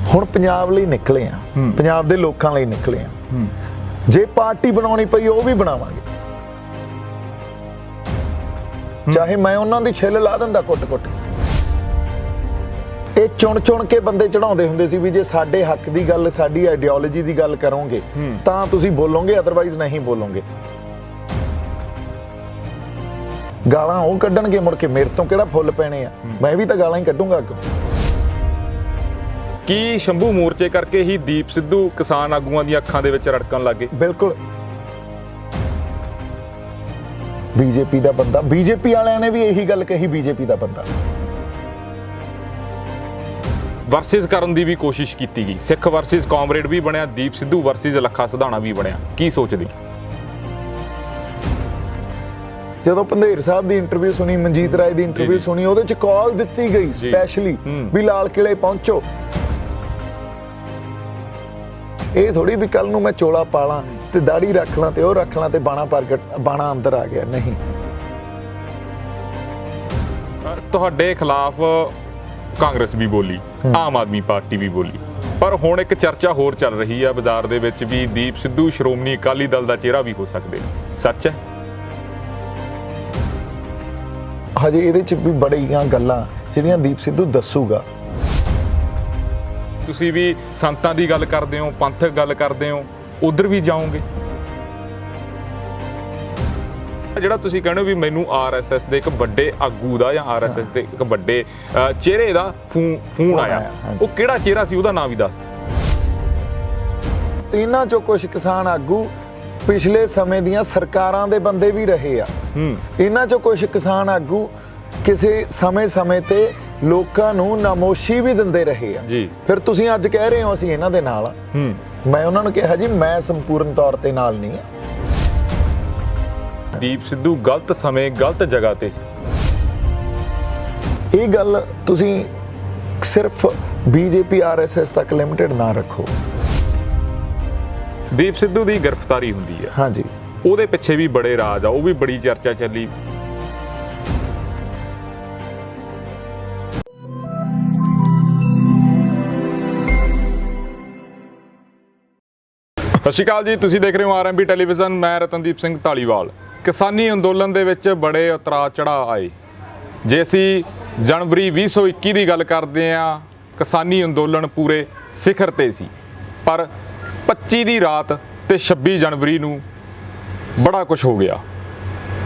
ਹੁਣ ਪੰਜਾਬ ਲਈ ਨਿਕਲੇ ਆ, ਪੰਜਾਬ ਦੇ ਲੋਕਾਂ ਲਈ ਨਿਕਲੇ ਆ। ਜੇ ਪਾਰਟੀ ਬਣਾਉਣੀ ਪਈ ਉਹ ਵੀ ਬਣਾਵਾਂਗੇ, ਚਾਹੇ ਮੈਂ ਉਹਨਾਂ ਦੀ ਛਿੱਲ ਲਾ ਦਿੰਦਾ ਕੁੱਟ-ਕੁੱਟ। ਇਹ ਚੁਣ ਕੇ ਬੰਦੇ ਚੜਾਉਂਦੇ ਹੁੰਦੇ ਸੀ ਵੀ ਜੇ ਸਾਡੇ ਹੱਕ ਦੀ ਗੱਲ, ਸਾਡੀ ਆਈਡੀਓਲੋਜੀ ਦੀ ਗੱਲ ਕਰੋਗੇ ਤਾਂ ਤੁਸੀਂ ਬੋਲੋਗੇ, ਅਦਰਵਾਈਜ਼ ਨਹੀਂ ਬੋਲੋਗੇ। ਗਾਲਾਂ ਉਹ ਕੱਢਣਗੇ, ਮੁੜ ਕੇ ਮੇਰੇ ਤੋਂ ਕਿਹੜਾ ਫੁੱਲ ਪੈਣੇ ਆ, ਮੈਂ ਵੀ ਤਾਂ ਗਾਲਾਂ ਹੀ ਕੱਢੂੰਗਾ ਅੱਗੋਂ। ਕੀ ਸ਼ੰਭੂ ਮੋਰਚੇ ਕਰਕੇ ਹੀ ਦੀਪ ਸਿੱਧੂ ਕਿਸਾਨ ਆਗੂਆਂ ਦੀਆਂ ਅੱਖਾਂ ਦੇ ਵਿੱਚ ਰੜਕਣ ਲੱਗੇ? ਬਿਲਕੁਲ। ਬੀਜੇਪੀ ਦਾ ਬੰਦਾ, ਬੀਜੇਪੀ ਵਾਲਿਆਂ ਨੇ ਵੀ ਇਹੀ ਗੱਲ ਕਹੀ, ਬੀਜੇਪੀ ਦਾ ਬੰਦਾ ਵਰਸਿਸ ਕਰਨ ਦੀ ਵੀ ਕੋਸ਼ਿਸ਼ ਕੀਤੀ ਗਈ। ਸਿੱਖ ਵਰਸਿਸ ਕਾਮਰੇਡ ਵੀ ਬਣਿਆ, ਦੀਪ ਸਿੱਧੂ ਵਰਸਿਸ ਲੱਖਾ ਸਿਧਾਣਾ ਵੀ ਬਣਿਆ। ਕੀ ਸੋਚਦੇ? ਜਦੋਂ ਪੰਧੇਰ ਸਾਹਿਬ ਦੀ ਇੰਟਰਵਿਊ ਸੁਣੀ, ਮਨਜੀਤ ਰਾਏ ਦੀ ਇੰਟਰਵਿਊ ਸੁਣੀ, ਉਹਦੇ ਚ ਕਾਲ ਦਿੱਤੀ ਗਈ ਸਪੈਸ਼ਲੀ ਵੀ ਲਾਲ ਕਿਲੇ ਪਹੁੰਚੋ। ਇਹ ਥੋੜੀ ਵੀ ਕੱਲ ਨੂੰ ਮੈਂ ਚੋਲਾ ਪਾਲਾਂ ਤੇ ਦਾੜੀ ਰੱਖ ਲਾਂ ਤੇ ਉਹ ਰੱਖ ਲਾਂ ਤੇ ਬਾਣਾ ਅੰਦਰ ਆ ਗਿਆ, ਨਹੀਂ। ਤੁਹਾਡੇ ਖਿਲਾਫ ਕਾਂਗਰਸ ਵੀ ਬੋਲੀ, ਆਮ ਆਦਮੀ ਪਾਰਟੀ ਵੀ ਬੋਲੀ, ਪਰ ਹੁਣ ਇੱਕ ਚਰਚਾ ਹੋਰ ਚੱਲ ਰਹੀ ਆ ਬਾਜ਼ਾਰ ਦੇ ਵਿੱਚ ਵੀ ਦੀਪ ਸਿੱਧੂ ਸ਼੍ਰੋਮਣੀ ਅਕਾਲੀ ਦਲ ਦਾ ਚਿਹਰਾ ਵੀ ਹੋ ਸਕਦੇ ਨੇ। ਸੱਚ ਹੈ? ਹਜੇ ਇਹਦੇ ਚ ਵੀ ਬੜੀਆਂ ਗੱਲਾਂ ਜਿਹੜੀਆਂ ਦੀਪ ਸਿੱਧੂ ਦੱਸੂਗਾ। ਤੁਸੀਂ ਵੀ ਸੰਤਾਂ ਦੀ ਗੱਲ ਕਰਦੇ ਹੋ, ਪੰਥਕ ਗੱਲ ਕਰਦੇ ਹੋ, ਉਧਰ ਵੀ ਜਾਓਗੇ? ਜਿਹੜਾ ਤੁਸੀਂ ਕਹਿੰਦੇ ਹੋ ਵੀ ਮੈਨੂੰ ਆਰਐਸਐਸ ਦੇ ਇੱਕ ਵੱਡੇ ਆਗੂ ਦਾ ਜਾਂ ਆਰਐਸਐਸ ਦੇ ਇੱਕ ਵੱਡੇ ਚਿਹਰੇ ਦਾ ਫੋਨ ਆਇਆ, ਉਹ ਕਿਹੜਾ ਚਿਹਰਾ ਸੀ, ਉਹਦਾ ਨਾਮ ਵੀ ਦੱਸ। ਇਹਨਾਂ ਚੋਂ ਕੁਝ ਕਿਸਾਨ ਆਗੂ ਪਿਛਲੇ ਸਮੇਂ ਦੀਆਂ ਸਰਕਾਰਾਂ ਦੇ ਬੰਦੇ ਵੀ ਰਹੇ ਆ। ਇਹਨਾਂ ਚੋਂ ਕੁਝ ਕਿਸਾਨ ਆਗੂ ਕਿਸੇ ਸਮੇਂ ਤੇ ਲੋਕਾਂ ਨੂੰ ਨਾਮੋਸ਼ੀ ਵੀ ਦਿੰਦੇ ਰਹੇ ਆ। ਫਿਰ ਤੁਸੀਂ ਅੱਜ ਕਹਿ ਰਹੇ ਹੋ ਅਸੀਂ ਇਹਨਾਂ ਦੇ ਨਾਲ ਆ। ਮੈਂ ਉਹਨਾਂ ਨੂੰ ਕਿਹਾ ਜੀ ਮੈਂ ਸੰਪੂਰਨ ਤੌਰ ਤੇ ਨਾਲ ਨਹੀਂ ਆ। ਦੀਪ ਸਿੱਧੂ ਗਲਤ ਸਮੇਂ ਗਲਤ ਜਗ੍ਹਾ ਤੇ ਸੀ। ਇਹ ਗੱਲ ਤੁਸੀਂ ਸਿਰਫ ਬੀਜੇਪੀ ਆਰਐਸਐਸ ਤੱਕ ਲਿਮਿਟਡ ਨਾ ਰੱਖੋ। ਦੀਪ ਸਿੱਧੂ ਦੀ ਗ੍ਰਿਫਤਾਰੀ ਹੁੰਦੀ ਹੈ, ਹਾਂਜੀ, ਉਹਦੇ ਪਿੱਛੇ ਵੀ ਬੜੇ ਰਾਜ ਆ, ਉਹ ਵੀ ਬੜੀ ਚਰਚਾ ਚੱਲੀ। ਸਤਿ ਸ਼੍ਰੀ ਅਕਾਲ ਜੀ, ਤੁਸੀਂ ਦੇਖ ਰਹੇ ਹੋ ਆਰਐਮਬੀ ਟੈਲੀਵਿਜ਼ਨ। ਮੈਂ ਰਤਨਦੀਪ ਸਿੰਘ ਢਾਲੀਵਾਲ। ਕਿਸਾਨੀ ਅੰਦੋਲਨ ਦੇ ਵਿੱਚ ਬੜੇ ਉਤਰਾਅ ਚੜ੍ਹਾਅ ਆਏ। ਜੇ ਅਸੀਂ ਜਨਵਰੀ 2021 ਦੀ ਗੱਲ ਕਰਦੇ ਹਾਂ, ਕਿਸਾਨੀ ਅੰਦੋਲਨ ਪੂਰੇ ਸਿਖਰ ਤੇ ਸੀ, ਪਰ 25 ਦੀ ਰਾਤ ਤੇ 26 ਜਨਵਰੀ ਨੂੰ ਬੜਾ ਕੁਝ ਹੋ ਗਿਆ,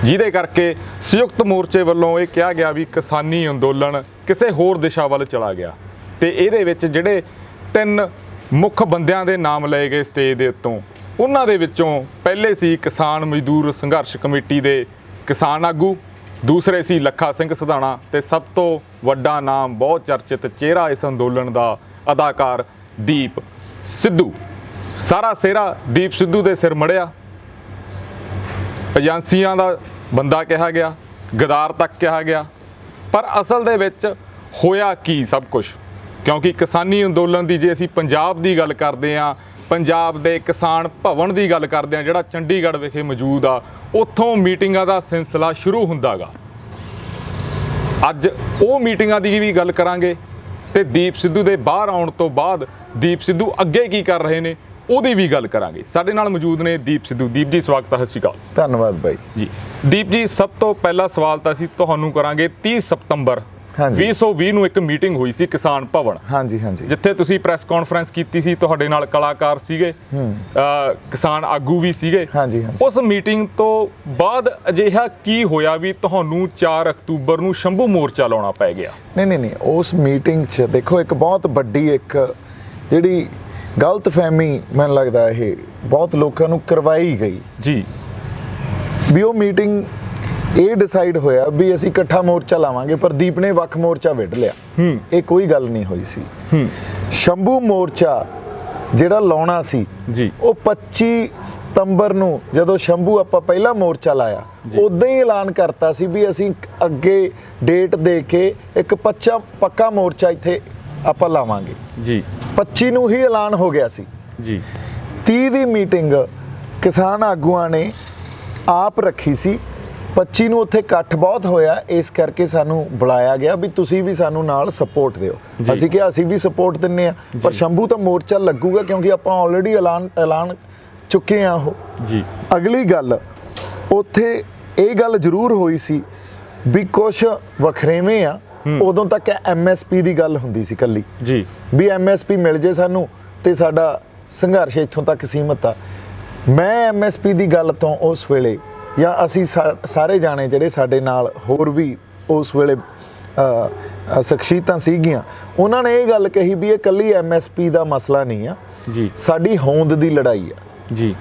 ਜਿਹਦੇ ਕਰਕੇ ਸੰਯੁਕਤ ਮੋਰਚੇ ਵੱਲੋਂ ਇਹ ਕਿਹਾ ਗਿਆ ਵੀ ਕਿਸਾਨੀ ਅੰਦੋਲਨ ਕਿਸੇ ਹੋਰ ਦਿਸ਼ਾ ਵੱਲ ਚਲਾ ਗਿਆ। ਤੇ ਇਹਦੇ ਵਿੱਚ ਜਿਹੜੇ 3 ਮੁੱਖ ਬੰਦਿਆਂ ਦੇ ਨਾਮ ਲਏ ਗਏ ਸਟੇਜ ਦੇ ਉੱਤੋਂ, ਉਹਨਾਂ ਦੇ ਵਿੱਚੋਂ ਪਹਿਲੇ ਸੀ ਕਿਸਾਨ ਮਜ਼ਦੂਰ ਸੰਘਰਸ਼ ਕਮੇਟੀ ਦੇ ਕਿਸਾਨ ਆਗੂ, ਦੂਸਰੇ ਸੀ ਲੱਖਾ ਸਿੰਘ ਸਿਧਾਣਾ, ਤੇ ਸਭ ਤੋਂ ਵੱਡਾ ਨਾਮ, ਬਹੁਤ ਚਰਚਿਤ ਚਿਹਰਾ ਇਸ ਅੰਦੋਲਨ ਦਾ, ਅਦਾਕਾਰ ਦੀਪ ਸਿੱਧੂ। ਸਾਰਾ ਸਿਹਰਾ ਦੀਪ ਸਿੱਧੂ ਦੇ ਸਿਰ ਮੜਿਆ। ਏਜੰਸੀਆਂ ਦਾ ਬੰਦਾ ਕਿਹਾ ਗਿਆ, ਗਦਾਰ ਤੱਕ ਕਿਹਾ ਗਿਆ, ਪਰ ਅਸਲ ਦੇ ਵਿੱਚ ਹੋਇਆ ਕੀ ਸਭ ਕੁਝ? ਕਿਉਂਕਿ ਕਿਸਾਨੀ ਅੰਦੋਲਨ ਦੀ ਜੇ ਅਸੀਂ ਪੰਜਾਬ ਦੀ ਗੱਲ ਕਰਦੇ ਹਾਂ, ਪੰਜਾਬ ਦੇ ਕਿਸਾਨ ਭਵਨ ਦੀ ਗੱਲ ਕਰਦੇ ਹਾਂ ਜਿਹੜਾ ਚੰਡੀਗੜ੍ਹ ਵਿਖੇ ਮੌਜੂਦ ਆ, ਉੱਥੋਂ ਮੀਟਿੰਗਾਂ ਦਾ ਸਿਲਸਿਲਾ ਸ਼ੁਰੂ ਹੁੰਦਾ ਗਾ। ਅੱਜ ਉਹ ਮੀਟਿੰਗਾਂ ਦੀ ਵੀ ਗੱਲ ਕਰਾਂਗੇ ਤੇ ਦੀਪ ਸਿੱਧੂ ਦੇ ਬਾਹਰ ਆਉਣ ਤੋਂ ਬਾਅਦ ਦੀਪ ਸਿੱਧੂ ਅੱਗੇ ਕੀ ਕਰ ਰਹੇ ਨੇ ਉਹਦੀ ਵੀ ਗੱਲ ਕਰਾਂਗੇ। ਸਾਡੇ ਨਾਲ ਮੌਜੂਦ ਨੇ ਦੀਪ ਸਿੱਧੂ। ਦੀਪ ਜੀ ਸਵਾਗਤ ਹੈ। ਸਤਿ ਸ਼੍ਰੀ ਅਕਾਲ। ਧੰਨਵਾਦ ਬਾਈ ਜੀ। ਦੀਪ ਜੀ, ਸਭ ਤੋਂ ਪਹਿਲਾ ਸਵਾਲ ਤਾਂ ਅਸੀਂ ਤੁਹਾਨੂੰ ਕਰਾਂਗੇ 30 ਸਤੰਬਰ 2020 ਨੂੰ ਇੱਕ ਮੀਟਿੰਗ ਹੋਈ ਸੀ ਕਿਸਾਨ ਭਵਨ, ਜਿੱਥੇ ਤੁਸੀਂ ਪ੍ਰੈਸ ਕਾਨਫਰੰਸ ਕੀਤੀ ਸੀ, ਤੁਹਾਡੇ ਨਾਲ ਕਲਾਕਾਰ ਸੀਗੇ, ਕਿਸਾਨ ਆਗੂ ਵੀ ਸੀਗੇ। ਉਸ ਮੀਟਿੰਗ ਤੋਂ ਬਾਅਦ ਅਜਿਹਾ ਕੀ ਹੋਇਆ ਵੀ ਤੁਹਾਨੂੰ 4 ਅਕਤੂਬਰ ਨੂੰ ਸ਼ੰਭੂ ਮੋਰਚਾ ਲਾਉਣਾ ਪੈ ਗਿਆ? ਨਹੀਂ, ਉਸ ਮੀਟਿੰਗ 'ਚ ਦੇਖੋ ਇੱਕ ਬਹੁਤ ਵੱਡੀ ਇੱਕ ਜਿਹੜੀ ਗਲਤਫਹਿਮੀ ਮੈਨੂੰ ਲੱਗਦਾ ਇਹ ਬਹੁਤ ਲੋਕਾਂ ਨੂੰ ਕਰਵਾਈ ਗਈ ਜੀ, ਵੀ ਉਹ ਮੀਟਿੰਗ ਇਹ ਡਿਸਾਈਡ ਹੋਇਆ ਵੀ ਅਸੀਂ ਇਕੱਠਾ ਮੋਰਚਾ ਲਾਵਾਂਗੇ, ਪਰ ਦੀਪ ਨੇ ਵੱਖ ਮੋਰਚਾ ਵਿੱਢ ਲਿਆ। ਇਹ ਕੋਈ ਗੱਲ ਨਹੀਂ ਹੋਈ ਸੀ। ਸ਼ੰਭੂ ਮੋਰਚਾ ਜਿਹੜਾ ਲਾਉਣਾ ਸੀ ਜੀ, ਉਹ 25 ਸਤੰਬਰ ਨੂੰ ਜਦੋਂ ਸ਼ੰਭੂ ਆਪਾਂ ਪਹਿਲਾ ਮੋਰਚਾ ਲਾਇਆ, ਉਦਾਂ ਹੀ ਐਲਾਨ ਕਰਤਾ ਸੀ ਵੀ ਅਸੀਂ ਅੱਗੇ ਡੇਟ ਦੇ ਕੇ ਇੱਕ ਪੱਕਾ ਮੋਰਚਾ ਇੱਥੇ ਆਪਾਂ ਲਾਵਾਂਗੇ ਜੀ। 25 ਨੂੰ ਹੀ ਐਲਾਨ ਹੋ ਗਿਆ ਸੀ ਜੀ। 30 ਦੀ ਮੀਟਿੰਗ ਕਿਸਾਨ ਆਗੂਆਂ ਨੇ ਆਪ ਰੱਖੀ ਸੀ 25 ਨੂੰ ਉੱਥੇ ਇਕੱਠ ਬਹੁਤ ਹੋਇਆ, ਇਸ ਕਰਕੇ ਸਾਨੂੰ ਬੁਲਾਇਆ ਗਿਆ ਵੀ ਤੁਸੀਂ ਵੀ ਸਾਨੂੰ ਨਾਲ ਸਪੋਰਟ ਦਿਓ। ਅਸੀਂ ਕਿਹਾ ਅਸੀਂ ਵੀ ਸਪੋਰਟ ਦਿੰਨੇ ਆ, ਪਰ ਸ਼ੰਭੂ ਤਾਂ ਮੋਰਚਾ ਲੱਗੂਗਾ ਕਿਉਂਕਿ ਆਪਾਂ ਆਲਰੇਡੀ ਐਲਾਨ ਚੁੱਕੇ ਆ ਉਹ ਜੀ। ਅਗਲੀ ਗੱਲ ਉੱਥੇ ਇਹ ਗੱਲ ਜ਼ਰੂਰ ਹੋਈ ਸੀ ਵੀ ਕੁਛ ਵਖਰੇਵੇਂ ਆ। ਉਦੋਂ ਤੱਕ MSP ਦੀ ਗੱਲ ਹੁੰਦੀ ਸੀ ਕੱਲੀ ਜੀ, ਵੀ MSP ਮਿਲ ਜੇ ਸਾਨੂੰ ਤੇ ਸਾਡਾ ਸੰਘਰਸ਼ ਇੱਥੋਂ ਤੱਕ ਸੀਮਤ ਆ। ਮੈਂ MSP ਦੀ ਗੱਲ ਤੋਂ ਉਸ ਵੇਲੇ ਜਾਂ ਅਸੀਂ ਸਾਰੇ ਜਾਣੇ ਜਿਹੜੇ ਸਾਡੇ ਨਾਲ ਹੋਰ ਵੀ ਉਸ ਵੇਲੇ ਸ਼ਖਸੀਅਤਾਂ ਸੀਗੀਆਂ, ਉਹਨਾਂ ਨੇ ਇਹ ਗੱਲ ਕਹੀ ਵੀ ਇਹ ਕੱਲੀ MSP ਦਾ ਮਸਲਾ ਨਹੀਂ ਆ ਜੀ, ਸਾਡੀ ਹੋਂਦ ਦੀ ਲੜਾਈ ਆ ਜੀ।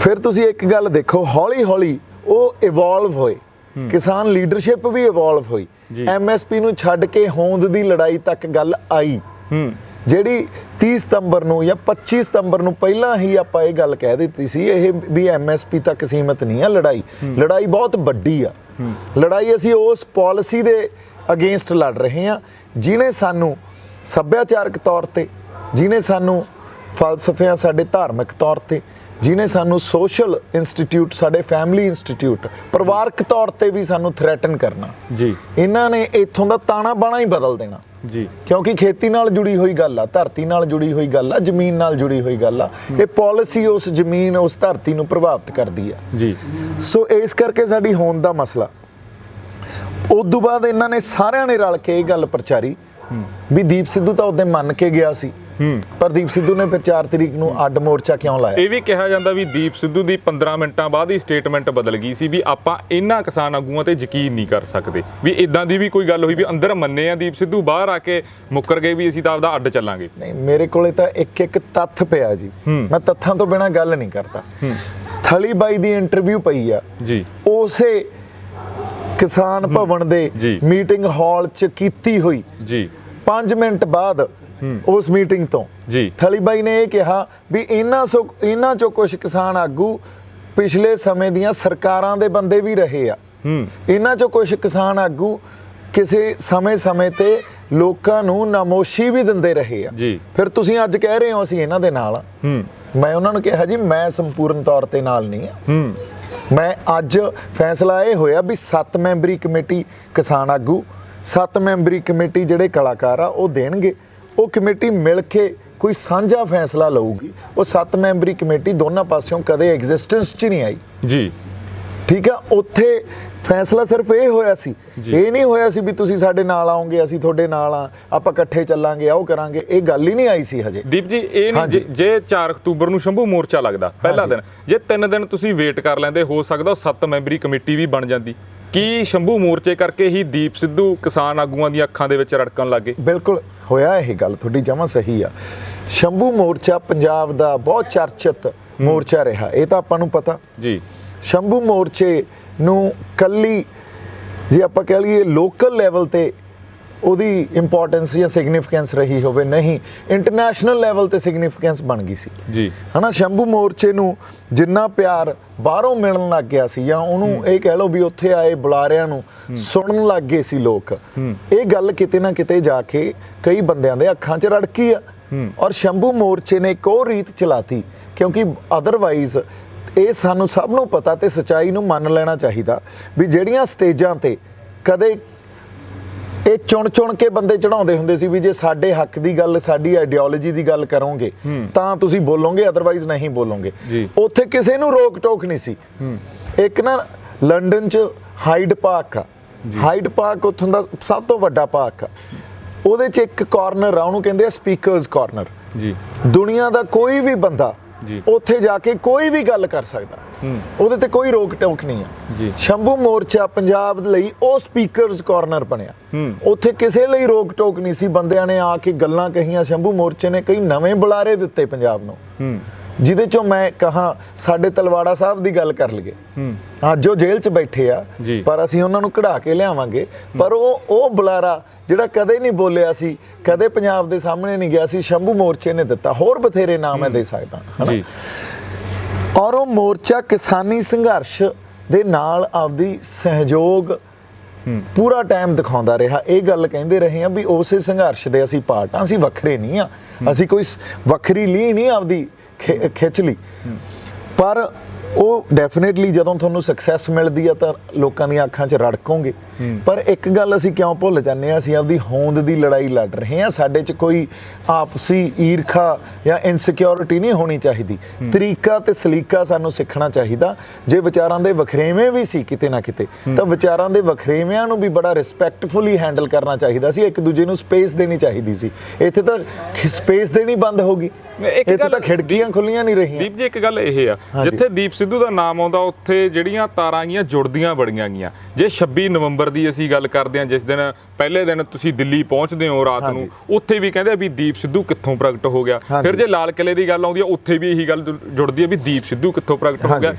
ਫਿਰ ਤੁਸੀਂ ਇੱਕ ਗੱਲ ਦੇਖੋ, ਹੌਲੀ ਹੌਲੀ ਉਹ ਇਵੋਲਵ ਹੋਏ, ਕਿਸਾਨ ਲੀਡਰਸ਼ਿਪ ਵੀ ਇਵੋਲਵ ਹੋਈ, MSP ਨੂੰ ਛੱਡ ਕੇ ਹੋਂਦ ਦੀ ਲੜਾਈ ਤੱਕ ਗੱਲ ਆਈ, ਜਿਹੜੀ 30 ਸਤੰਬਰ ਨੂੰ ਜਾਂ 25 ਸਤੰਬਰ ਨੂੰ ਪਹਿਲਾਂ ਹੀ ਆਪਾਂ ਇਹ ਗੱਲ ਕਹਿ ਦਿੱਤੀ ਸੀ ਇਹ ਵੀ MSP ਤੱਕ ਸੀਮਤ ਨਹੀਂ ਆ ਲੜਾਈ। ਲੜਾਈ ਬਹੁਤ ਵੱਡੀ ਆ। ਲੜਾਈ ਅਸੀਂ ਉਸ ਪਾਲਿਸੀ ਦੇ ਅਗੇਂਸਟ ਲੜ ਰਹੇ ਹਾਂ ਜਿਹਨੇ ਸਾਨੂੰ ਸੱਭਿਆਚਾਰਕ ਤੌਰ ਤੇ, ਜਿਹਨੇ ਸਾਨੂੰ ਫਲਸਫਿਆਂ ਸਾਡੇ ਧਾਰਮਿਕ ਤੌਰ ਤੇ, ਜਿਹਨੇ ਸਾਨੂੰ ਸੋਸ਼ਲ ਇੰਸਟੀਟਿਊਟ, ਸਾਡੇ ਫੈਮਿਲੀ ਇੰਸਟੀਟਿਊਟ, ਪਰਿਵਾਰਕ ਤੌਰ ਤੇ ਵੀ ਸਾਨੂੰ ਥ੍ਰੈਟਨ ਕਰਨਾ ਜੀ। ਇਹਨਾਂ ਨੇ ਇੱਥੋਂ ਦਾ ਤਾਣਾ ਬਾਣਾ ਹੀ ਬਦਲ ਦੇਣਾ ਜੀ, ਕਿਉਂਕਿ ਖੇਤੀ ਨਾਲ ਜੁੜੀ ਹੋਈ ਗੱਲ ਆ, ਧਰਤੀ ਨਾਲ ਜੁੜੀ ਹੋਈ ਗੱਲ ਆ, ਜ਼ਮੀਨ ਨਾਲ ਜੁੜੀ ਹੋਈ ਗੱਲ ਆ। ਇਹ ਪਾਲਿਸੀ ਉਸ ਜ਼ਮੀਨ, ਉਸ ਧਰਤੀ ਨੂੰ ਪ੍ਰਭਾਵਿਤ ਕਰਦੀ ਆ ਜੀ। ਸੋ ਇਸ ਕਰਕੇ ਸਾਡੀ ਹੋਂਦ ਦਾ ਮਸਲਾ। ਉਦੋਂ ਬਾਅਦ ਇਹਨਾਂ ਨੇ ਸਾਰਿਆਂ ਨੇ ਰਲ ਕੇ ਇਹ ਗੱਲ ਪ੍ਰਚਾਰੀ ਵੀ ਦੀਪ ਸਿੱਧੂ ਤਾਂ ਉਹਦੇ ਮੰਨ ਕੇ ਗਿਆ ਸੀ, ਪਰ ਦੀਪ ਸਿੱਧੂ ਨੇ ਫਿਰ 4 ਤਰੀਕ ਨੂੰ ਅੱਡ ਮੋਰਚਾ ਕਿਉਂ ਲਾਇਆ? ਇਹ ਵੀ ਕਿਹਾ ਜਾਂਦਾ ਵੀ ਦੀਪ ਸਿੱਧੂ ਦੀ 15 ਮਿੰਟਾਂ ਬਾਅਦ ਹੀ ਸਟੇਟਮੈਂਟ ਬਦਲ ਗਈ ਸੀ ਵੀ ਆਪਾਂ ਇਹਨਾਂ ਕਿਸਾਨ ਆਗੂਆਂ ਤੇ ਯਕੀਨ ਨਹੀਂ ਕਰ ਸਕਦੇ, ਵੀ ਇਦਾਂ ਦੀ ਵੀ ਕੋਈ ਗੱਲ ਹੋਈ ਵੀ ਅੰਦਰ ਮੰਨੇ ਆ ਦੀਪ ਸਿੱਧੂ, ਬਾਹਰ ਆ ਕੇ ਮੁੱਕਰ ਗਏ ਵੀ ਅਸੀਂ ਤਾਂ ਆਪਦਾ ਅੱਡ ਚੱਲਾਂਗੇ? ਨਹੀਂ, ਮੇਰੇ ਕੋਲੇ ਤਾਂ ਇੱਕ ਤੱਥ ਪਿਆ ਜੀ, ਮੈਂ ਤੱਥਾਂ ਤੋਂ ਬਿਨਾਂ ਗੱਲ ਨਹੀਂ ਕਰਦਾ। ਥਲੀ ਬਾਈ ਦੀ ਇੰਟਰਵਿਊ ਪਈ ਆ ਜੀ, ਉਸੇ ਕਿਸਾਨ ਭਵਨ ਦੇ ਮੀਟਿੰਗ ਹਾਲ 'ਚ ਕੀਤੀ ਹੋਈ ਜੀ। 5 ਮਿੰਟ ਬਾਅਦ ਉਸ ਮੀਟਿੰਗ ਤੋਂ ਜੀ ਥਲੀ ਬਾਈ ਨੇ ਇਹ ਕਿਹਾ ਵੀ ਇਹਨਾਂ ਚੋਂ ਕੁਝ ਕਿਸਾਨ ਆਗੂ ਪਿਛਲੇ ਸਮੇਂ ਦੀਆਂ ਸਰਕਾਰਾਂ ਦੇ ਬੰਦੇ ਵੀ ਰਹੇ ਆ, ਇਹਨਾਂ ਚੋਂ ਕੁਝ ਕਿਸਾਨ ਆਗੂ ਕਿਸੇ ਸਮੇਂ ਤੇ ਲੋਕਾਂ ਨੂੰ ਨਾਮੋਸ਼ੀ ਵੀ ਦਿੰਦੇ ਰਹੇ ਆ ਜੀ। ਫਿਰ ਤੁਸੀਂ ਅੱਜ ਕਹਿ ਰਹੇ ਹੋ ਅਸੀਂ ਇਹਨਾਂ ਦੇ ਨਾਲ ਆ। ਮੈਂ ਉਹਨਾਂ ਨੂੰ ਕਿਹਾ ਜੀ ਮੈਂ ਸੰਪੂਰਨ ਤੌਰ ਤੇ ਨਾਲ ਨਹੀਂ ਆ। ਮੈਂ ਅੱਜ ਫੈਸਲਾ ਇਹ ਹੋਇਆ ਵੀ 7 ਮੈਂਬਰੀ ਕਮੇਟੀ ਕਿਸਾਨ ਆਗੂ, 7 ਮੈਂਬਰੀ ਕਮੇਟੀ ਜਿਹੜੇ ਕਲਾਕਾਰ ਆ ਉਹ ਦੇਣਗੇ। ਉਹ ਕਮੇਟੀ ਮਿਲ ਕੇ ਕੋਈ ਸਾਂਝਾ ਫੈਸਲਾ ਲਊਗੀ। ਉਹ 7 ਮੈਂਬਰੀ ਕਮੇਟੀ ਦੋਨਾਂ ਪਾਸਿਓਂ ਕਦੇ ਐਗਜ਼ਿਸਟੈਂਸ 'ਚ ਨਹੀਂ ਆਈ ਜੀ, ਠੀਕ ਆ। ਉੱਥੇ ਫੈਸਲਾ ਸਿਰਫ ਇਹ ਹੋਇਆ ਸੀ, ਇਹ ਨਹੀਂ ਹੋਇਆ ਸੀ ਵੀ ਤੁਸੀਂ ਸਾਡੇ ਨਾਲ ਆਓਗੇ, ਅਸੀਂ ਤੁਹਾਡੇ ਨਾਲ ਆ, ਆਪਾਂ ਇਕੱਠੇ ਚੱਲਾਂਗੇ, ਆਓ ਕਰਾਂਗੇ, ਇਹ ਗੱਲ ਹੀ ਨਹੀਂ ਆਈ ਸੀ ਹਜੇ। ਦੀਪ ਜੀ, ਇਹ ਨਹੀਂ ਜੇ 4 ਅਕਤੂਬਰ ਨੂੰ ਸ਼ੰਭੂ ਮੋਰਚਾ ਲੱਗਦਾ ਪਹਿਲਾ ਦਿਨ, ਜੇ 3 ਦਿਨ ਤੁਸੀਂ ਵੇਟ ਕਰ ਲੈਂਦੇ, ਹੋ ਸਕਦਾ 7 ਮੈਂਬਰੀ ਕਮੇਟੀ ਵੀ ਬਣ ਜਾਂਦੀ। ਕੀ ਸ਼ੰਭੂ ਮੋਰਚੇ ਕਰਕੇ ਹੀ ਦੀਪ ਸਿੱਧੂ ਕਿਸਾਨ ਆਗੂਆਂ ਦੀਆਂ ਅੱਖਾਂ ਦੇ ਵਿੱਚ ਰੜਕਣ ਲੱਗੇ? ਬਿਲਕੁਲ ਹੋਇਆ, ਇਹ ਗੱਲ ਤੁਹਾਡੀ ਜਮਾਂ ਸਹੀ ਆ। ਸ਼ੰਭੂ ਮੋਰਚਾ ਪੰਜਾਬ ਦਾ ਬਹੁਤ ਚਰਚਿਤ ਮੋਰਚਾ ਰਿਹਾ, ਇਹ ਤਾਂ ਆਪਾਂ ਨੂੰ ਪਤਾ ਜੀ। ਸ਼ੰਭੂ ਮੋਰਚੇ ਨੂੰ ਕੱਲੀ ਜੇ ਆਪਾਂ ਕਹਿ ਲਈਏ ਲੋਕਲ ਲੈਵਲ ਤੇ ਉਹਦੀ ਇੰਪੋਰਟੈਂਸ ਜਾਂ ਸਿਗਨੀਫੀਕੈਂਸ ਰਹੀ ਹੋਵੇ, ਨਹੀਂ, ਇੰਟਰਨੈਸ਼ਨਲ ਲੈਵਲ ਤੇ ਸਿਗਨੀਫੀਕੈਂਸ ਬਣ ਗਈ ਸੀ ਜੀ, ਹਨਾ। ਸ਼ੰਭੂ ਮੋਰਚੇ ਨੂੰ ਜਿੰਨਾ ਪਿਆਰ ਬਾਹਰੋਂ ਮਿਲਣ ਲੱਗ ਗਿਆ ਸੀ, ਜਾਂ ਉਹਨੂੰ ਇਹ ਕਹਿ ਲਓ ਵੀ ਉੱਥੇ ਆਏ ਬੁਲਾਰਿਆਂ ਨੂੰ ਸੁਣਨ ਲੱਗ ਗਏ ਸੀ ਲੋਕ, ਇਹ ਗੱਲ ਕਿਤੇ ਨਾ ਕਿਤੇ ਜਾ ਕੇ ਕਈ ਬੰਦਿਆਂ ਦੇ ਅੱਖਾਂ 'ਚ ਰੜਕੀ ਆ। ਔਰ ਸ਼ੰਭੂ ਮੋਰਚੇ ਨੇ ਇੱਕ ਉਹ ਰੀਤ ਚਲਾਤੀ, ਕਿਉਂਕਿ ਅਦਰਵਾਈਜ਼ ਇਹ ਸਾਨੂੰ ਸਭ ਨੂੰ ਪਤਾ ਤੇ ਸੱਚਾਈ ਨੂੰ ਮੰਨ ਲੈਣਾ ਚਾਹੀਦਾ ਵੀ ਜਿਹੜੀਆਂ ਸਟੇਜਾਂ ਤੇ ਕਦੇ ਇਹ ਚੁਣ ਕੇ ਬੰਦੇ ਚੜਾਉਂਦੇ ਹੁੰਦੇ ਸੀ ਵੀ ਜੇ ਸਾਡੇ ਹੱਕ ਦੀ ਗੱਲ, ਸਾਡੀ ਆਈਡੀਓਲੋਜੀ ਦੀ ਗੱਲ ਕਰੋਗੇ ਤਾਂ ਤੁਸੀਂ ਬੋਲੋਗੇ, ਅਦਰਵਾਈਜ਼ ਨਹੀਂ ਬੋਲੋਗੇ। ਉੱਥੇ ਕਿਸੇ ਨੂੰ ਰੋਕ ਟੋਕ ਨਹੀਂ ਸੀ। ਇੱਕ ਨਾ ਲੰਡਨ 'ਚ ਹਾਈਡ ਪਾਰਕ ਆ, ਹਾਈਡ ਪਾਰਕ ਉੱਥੋਂ ਦਾ ਸਭ ਤੋਂ ਵੱਡਾ ਪਾਰਕ ਆ। ਉਹਦੇ 'ਚ ਇੱਕ ਕਾਰਨਰ ਆ, ਉਹਨੂੰ ਕਹਿੰਦੇ ਆ ਸਪੀਕਰਸ ਕਾਰਨਰ ਜੀ। ਦੁਨੀਆ ਦਾ ਕੋਈ ਵੀ ਬੰਦਾ ਉੱਥੇ ਜਾ ਕੇ ਕੋਈ ਵੀ ਗੱਲ ਕਰ ਸਕਦਾ, ਉਹਦੇ ਤੇ ਕੋਈ ਰੋਕ ਟੋਕ ਨਹੀਂ ਆ। ਸ਼ੰਭੂ ਮੋਰਚਾ ਪੰਜਾਬ ਲਈ ਉਹ ਸਪੀਕਰਸ ਕਾਰਨਰ ਬਣਿਆ, ਉੱਥੇ ਕਿਸੇ ਲਈ ਰੋਕ ਟੋਕ ਨਹੀਂ ਸੀ। ਬੰਦਿਆਂ ਨੇ ਆ ਕੇ ਗੱਲਾਂ ਕਹੀਆਂ, ਸ਼ੰਭੂ ਮੋਰਚੇ ਨੇ ਕਈ ਨਵੇਂ ਬੁਲਾਰੇ ਦਿੱਤੇ ਪੰਜਾਬ ਨੂੰ, ਜਿਹਦੇ ਚੋਂ ਮੈਂ ਕਹਾਂ ਸਾਡੇ ਤਲਵਾੜਾ ਸਾਹਿਬ ਦੀ ਗੱਲ ਕਰ ਲਈਏ। ਅੱਜ ਉਹ ਜੇਲ੍ਹ 'ਚ ਬੈਠੇ ਆ, ਪਰ ਅਸੀਂ ਉਹਨਾਂ ਨੂੰ ਕਢਾ ਕੇ ਲਿਆਵਾਂਗੇ। ਪਰ ਉਹ ਬੁਲਾਰਾ ਜਿਹੜਾ ਕਦੇ ਨਹੀਂ ਬੋਲਿਆ ਸੀ, ਕਦੇ ਪੰਜਾਬ ਦੇ ਸਾਹਮਣੇ ਨਹੀਂ ਗਿਆ ਸੀ, ਸ਼ੰਭੂ ਮੋਰਚੇ ਨੇ ਦਿੱਤਾ। ਹੋਰ ਬਥੇਰੇ ਨਾਮ ਮੈਂ ਦੇ ਸਕਦਾ ਹਨਾ। ਔਰ ਉਹ ਮੋਰਚਾ ਕਿਸਾਨੀ ਸੰਘਰਸ਼ ਦੇ ਨਾਲ ਆਪਦੀ ਸਹਿਯੋਗ ਪੂਰਾ ਟਾਈਮ ਦਿਖਾਉਂਦਾ ਰਿਹਾ। ਇਹ ਗੱਲ ਕਹਿੰਦੇ ਰਹੇ ਆ ਵੀ ਉਸੇ ਸੰਘਰਸ਼ ਦੇ ਅਸੀਂ ਪਾਰਟ ਆ, ਅਸੀਂ ਵੱਖਰੇ ਨਹੀਂ ਆ, ਅਸੀਂ ਕੋਈ ਵੱਖਰੀ ਲੀ ਨਹੀਂ ਆਪਦੀ ਖਿੱਚ ਲਈ। ਪਰ ਉਹ ਡੈਫੀਨੇਟਲੀ ਜਦੋਂ ਤੁਹਾਨੂੰ ਸਕਸੈਸ ਮਿਲਦੀ ਆ ਤਾਂ ਲੋਕਾਂ ਦੀਆਂ ਅੱਖਾਂ 'ਚ ਰੜਕੋਗੇ, ਪਰ ਇੱਕ ਗੱਲ ਅਸੀਂ ਕਿਉਂ ਭੁੱਲ ਜਾਂਦੇ ਹਾਂ, ਅਸੀਂ ਆਪਦੀ ਹੋਂਦ ਦੀ ਲੜਾਈ ਲੜ ਰਹੇ ਹਾਂ। ਸਾਡੇ 'ਚ ਕੋਈ ਆਪਸੀ ਈਰਖਾ ਜਾਂ ਇਨਸਿਕਿਉਰਿਟੀ ਨਹੀਂ ਹੋਣੀ ਚਾਹੀਦੀ। ਤਰੀਕਾ ਤੇ ਸਲੀਕਾ ਸਾਨੂੰ ਸਿੱਖਣਾ ਚਾਹੀਦਾ। ਜੇ ਵਿਚਾਰਾਂ ਦੇ ਵਖਰੇਵੇਂ ਵੀ ਸੀ ਕਿਤੇ ਨਾ ਕਿਤੇ, ਤਾਂ ਵਿਚਾਰਾਂ ਦੇ ਵਖਰੇਵਿਆਂ ਨੂੰ ਵੀ ਬੜਾ ਰਿਸਪੈਕਟਫੁਲੀ ਹੈਂਡਲ ਕਰਨਾ ਚਾਹੀਦਾ ਸੀ। ਇੱਕ ਦੂਜੇ ਨੂੰ ਸਪੇਸ ਦੇਣੀ ਚਾਹੀਦੀ ਸੀ। ਇੱਥੇ ਤਾਂ ਸਪੇਸ ਦੇਣੀ ਬੰਦ ਹੋ ਗਈ, ਇੱਥੇ ਤਾਂ ਖਿੜਕੀਆਂ ਖੁੱਲੀਆਂ ਨਹੀਂ ਰਹੀਆਂ। ਦੀਪ ਜੀ, ਇੱਕ ਗੱਲ ਇਹ ਆ, ਜਿੱਥੇ ਦੀਪ ਸਿੱਧੂ ਦਾ ਨਾਮ ਆਉਂਦਾ ਉੱਥੇ ਜਿਹੜੀਆਂ ਤਾਰਾਂ ਗੀਆਂ ਜੁੜਦੀਆਂ ਬੜੀਆਂ ਗਈਆਂ। ਜੇ 26 ਨਵੰਬਰ ਦੀ ਅਸੀਂ ਗੱਲ ਕਰਦੇ ਹਾਂ, ਜਿਸ ਦਿਨ ਪਹਿਲੇ ਦਿਨ ਤੁਸੀਂ ਦਿੱਲੀ ਪਹੁੰਚਦੇ ਹੋ ਰਾਤ ਨੂੰ, ਉੱਥੇ ਵੀ ਕਹਿੰਦੇ ਵੀ ਦੀਪ ਸਿੱਧੂ ਕਿੱਥੋਂ ਪ੍ਰਗਟ ਹੋ ਗਿਆ। ਫਿਰ ਜੇ ਲਾਲ ਕਿਲੇ ਦੀ ਗੱਲ ਆਉਂਦੀ ਹੈ, ਉੱਥੇ ਵੀ ਇਹੀ ਗੱਲ ਜੁੜਦੀ ਹੈ ਵੀ ਦੀਪ ਸਿੱਧੂ ਕਿੱਥੋਂ ਪ੍ਰਗਟ ਹੋ ਗਿਆ।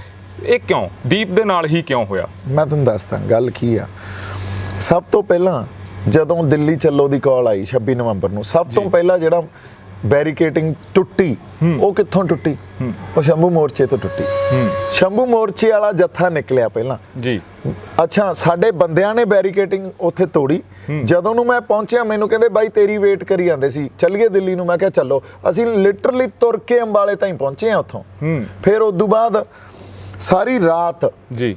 ਇਹ ਕਿਉਂ ਦੀਪ ਦੇ ਨਾਲ ਹੀ ਕਿਉਂ ਹੋਇਆ? ਮੈਂ ਤੁਹਾਨੂੰ ਦੱਸਦਾ ਗੱਲ ਕੀ ਆ। ਸਭ ਤੋਂ ਪਹਿਲਾਂ ਜਦੋਂ ਦਿੱਲੀ ਚੱਲੋ ਦੀ ਕਾਲ ਆਈ 26 ਨਵੰਬਰ ਨੂੰ, ਸਭ ਤੋਂ ਪਹਿਲਾਂ ਜਿਹੜਾ ਬੈਰੀਕੇਡਿੰਗ ਟੁੱਟੀ, ਉਹ ਕਿੱਥੋਂ ਟੁੱਟੀ? ਉਹ ਸ਼ੰਭੂ ਮੋਰਚੇ ਤੋਂ ਟੁੱਟੀ। ਸ਼ੰਭੂ ਮੋਰਚੇ ਵਾਲਾ ਜੱਥਾ ਨਿਕਲਿਆ ਪਹਿਲਾਂ ਜੀ। ਅੱਛਾ, ਸਾਡੇ ਬੰਦਿਆਂ ਨੇ ਬੈਰੀਕੇਡਿੰਗ ਉੱਥੇ ਤੋੜੀ। ਜਦੋਂ ਨੂੰ ਮੈਂ ਪਹੁੰਚਿਆ, ਮੈਨੂੰ ਕਹਿੰਦੇ ਬਾਈ ਤੇਰੀ ਵੇਟ ਕਰੀ ਜਾਂਦੇ ਸੀ, ਚੱਲੀਏ ਦਿੱਲੀ ਨੂੰ। ਮੈਂ ਕਿਹਾ ਚੱਲੋ। ਅਸੀਂ ਲਿਟਰਲੀ ਤੁਰ ਕੇ ਅੰਬਾਲੇ ਤਾਈਂ ਪਹੁੰਚੇ ਆ ਉੱਥੋਂ। ਫਿਰ ਉਸ ਤੋਂ ਬਾਅਦ ਸਾਰੀ ਰਾਤ ਜੀ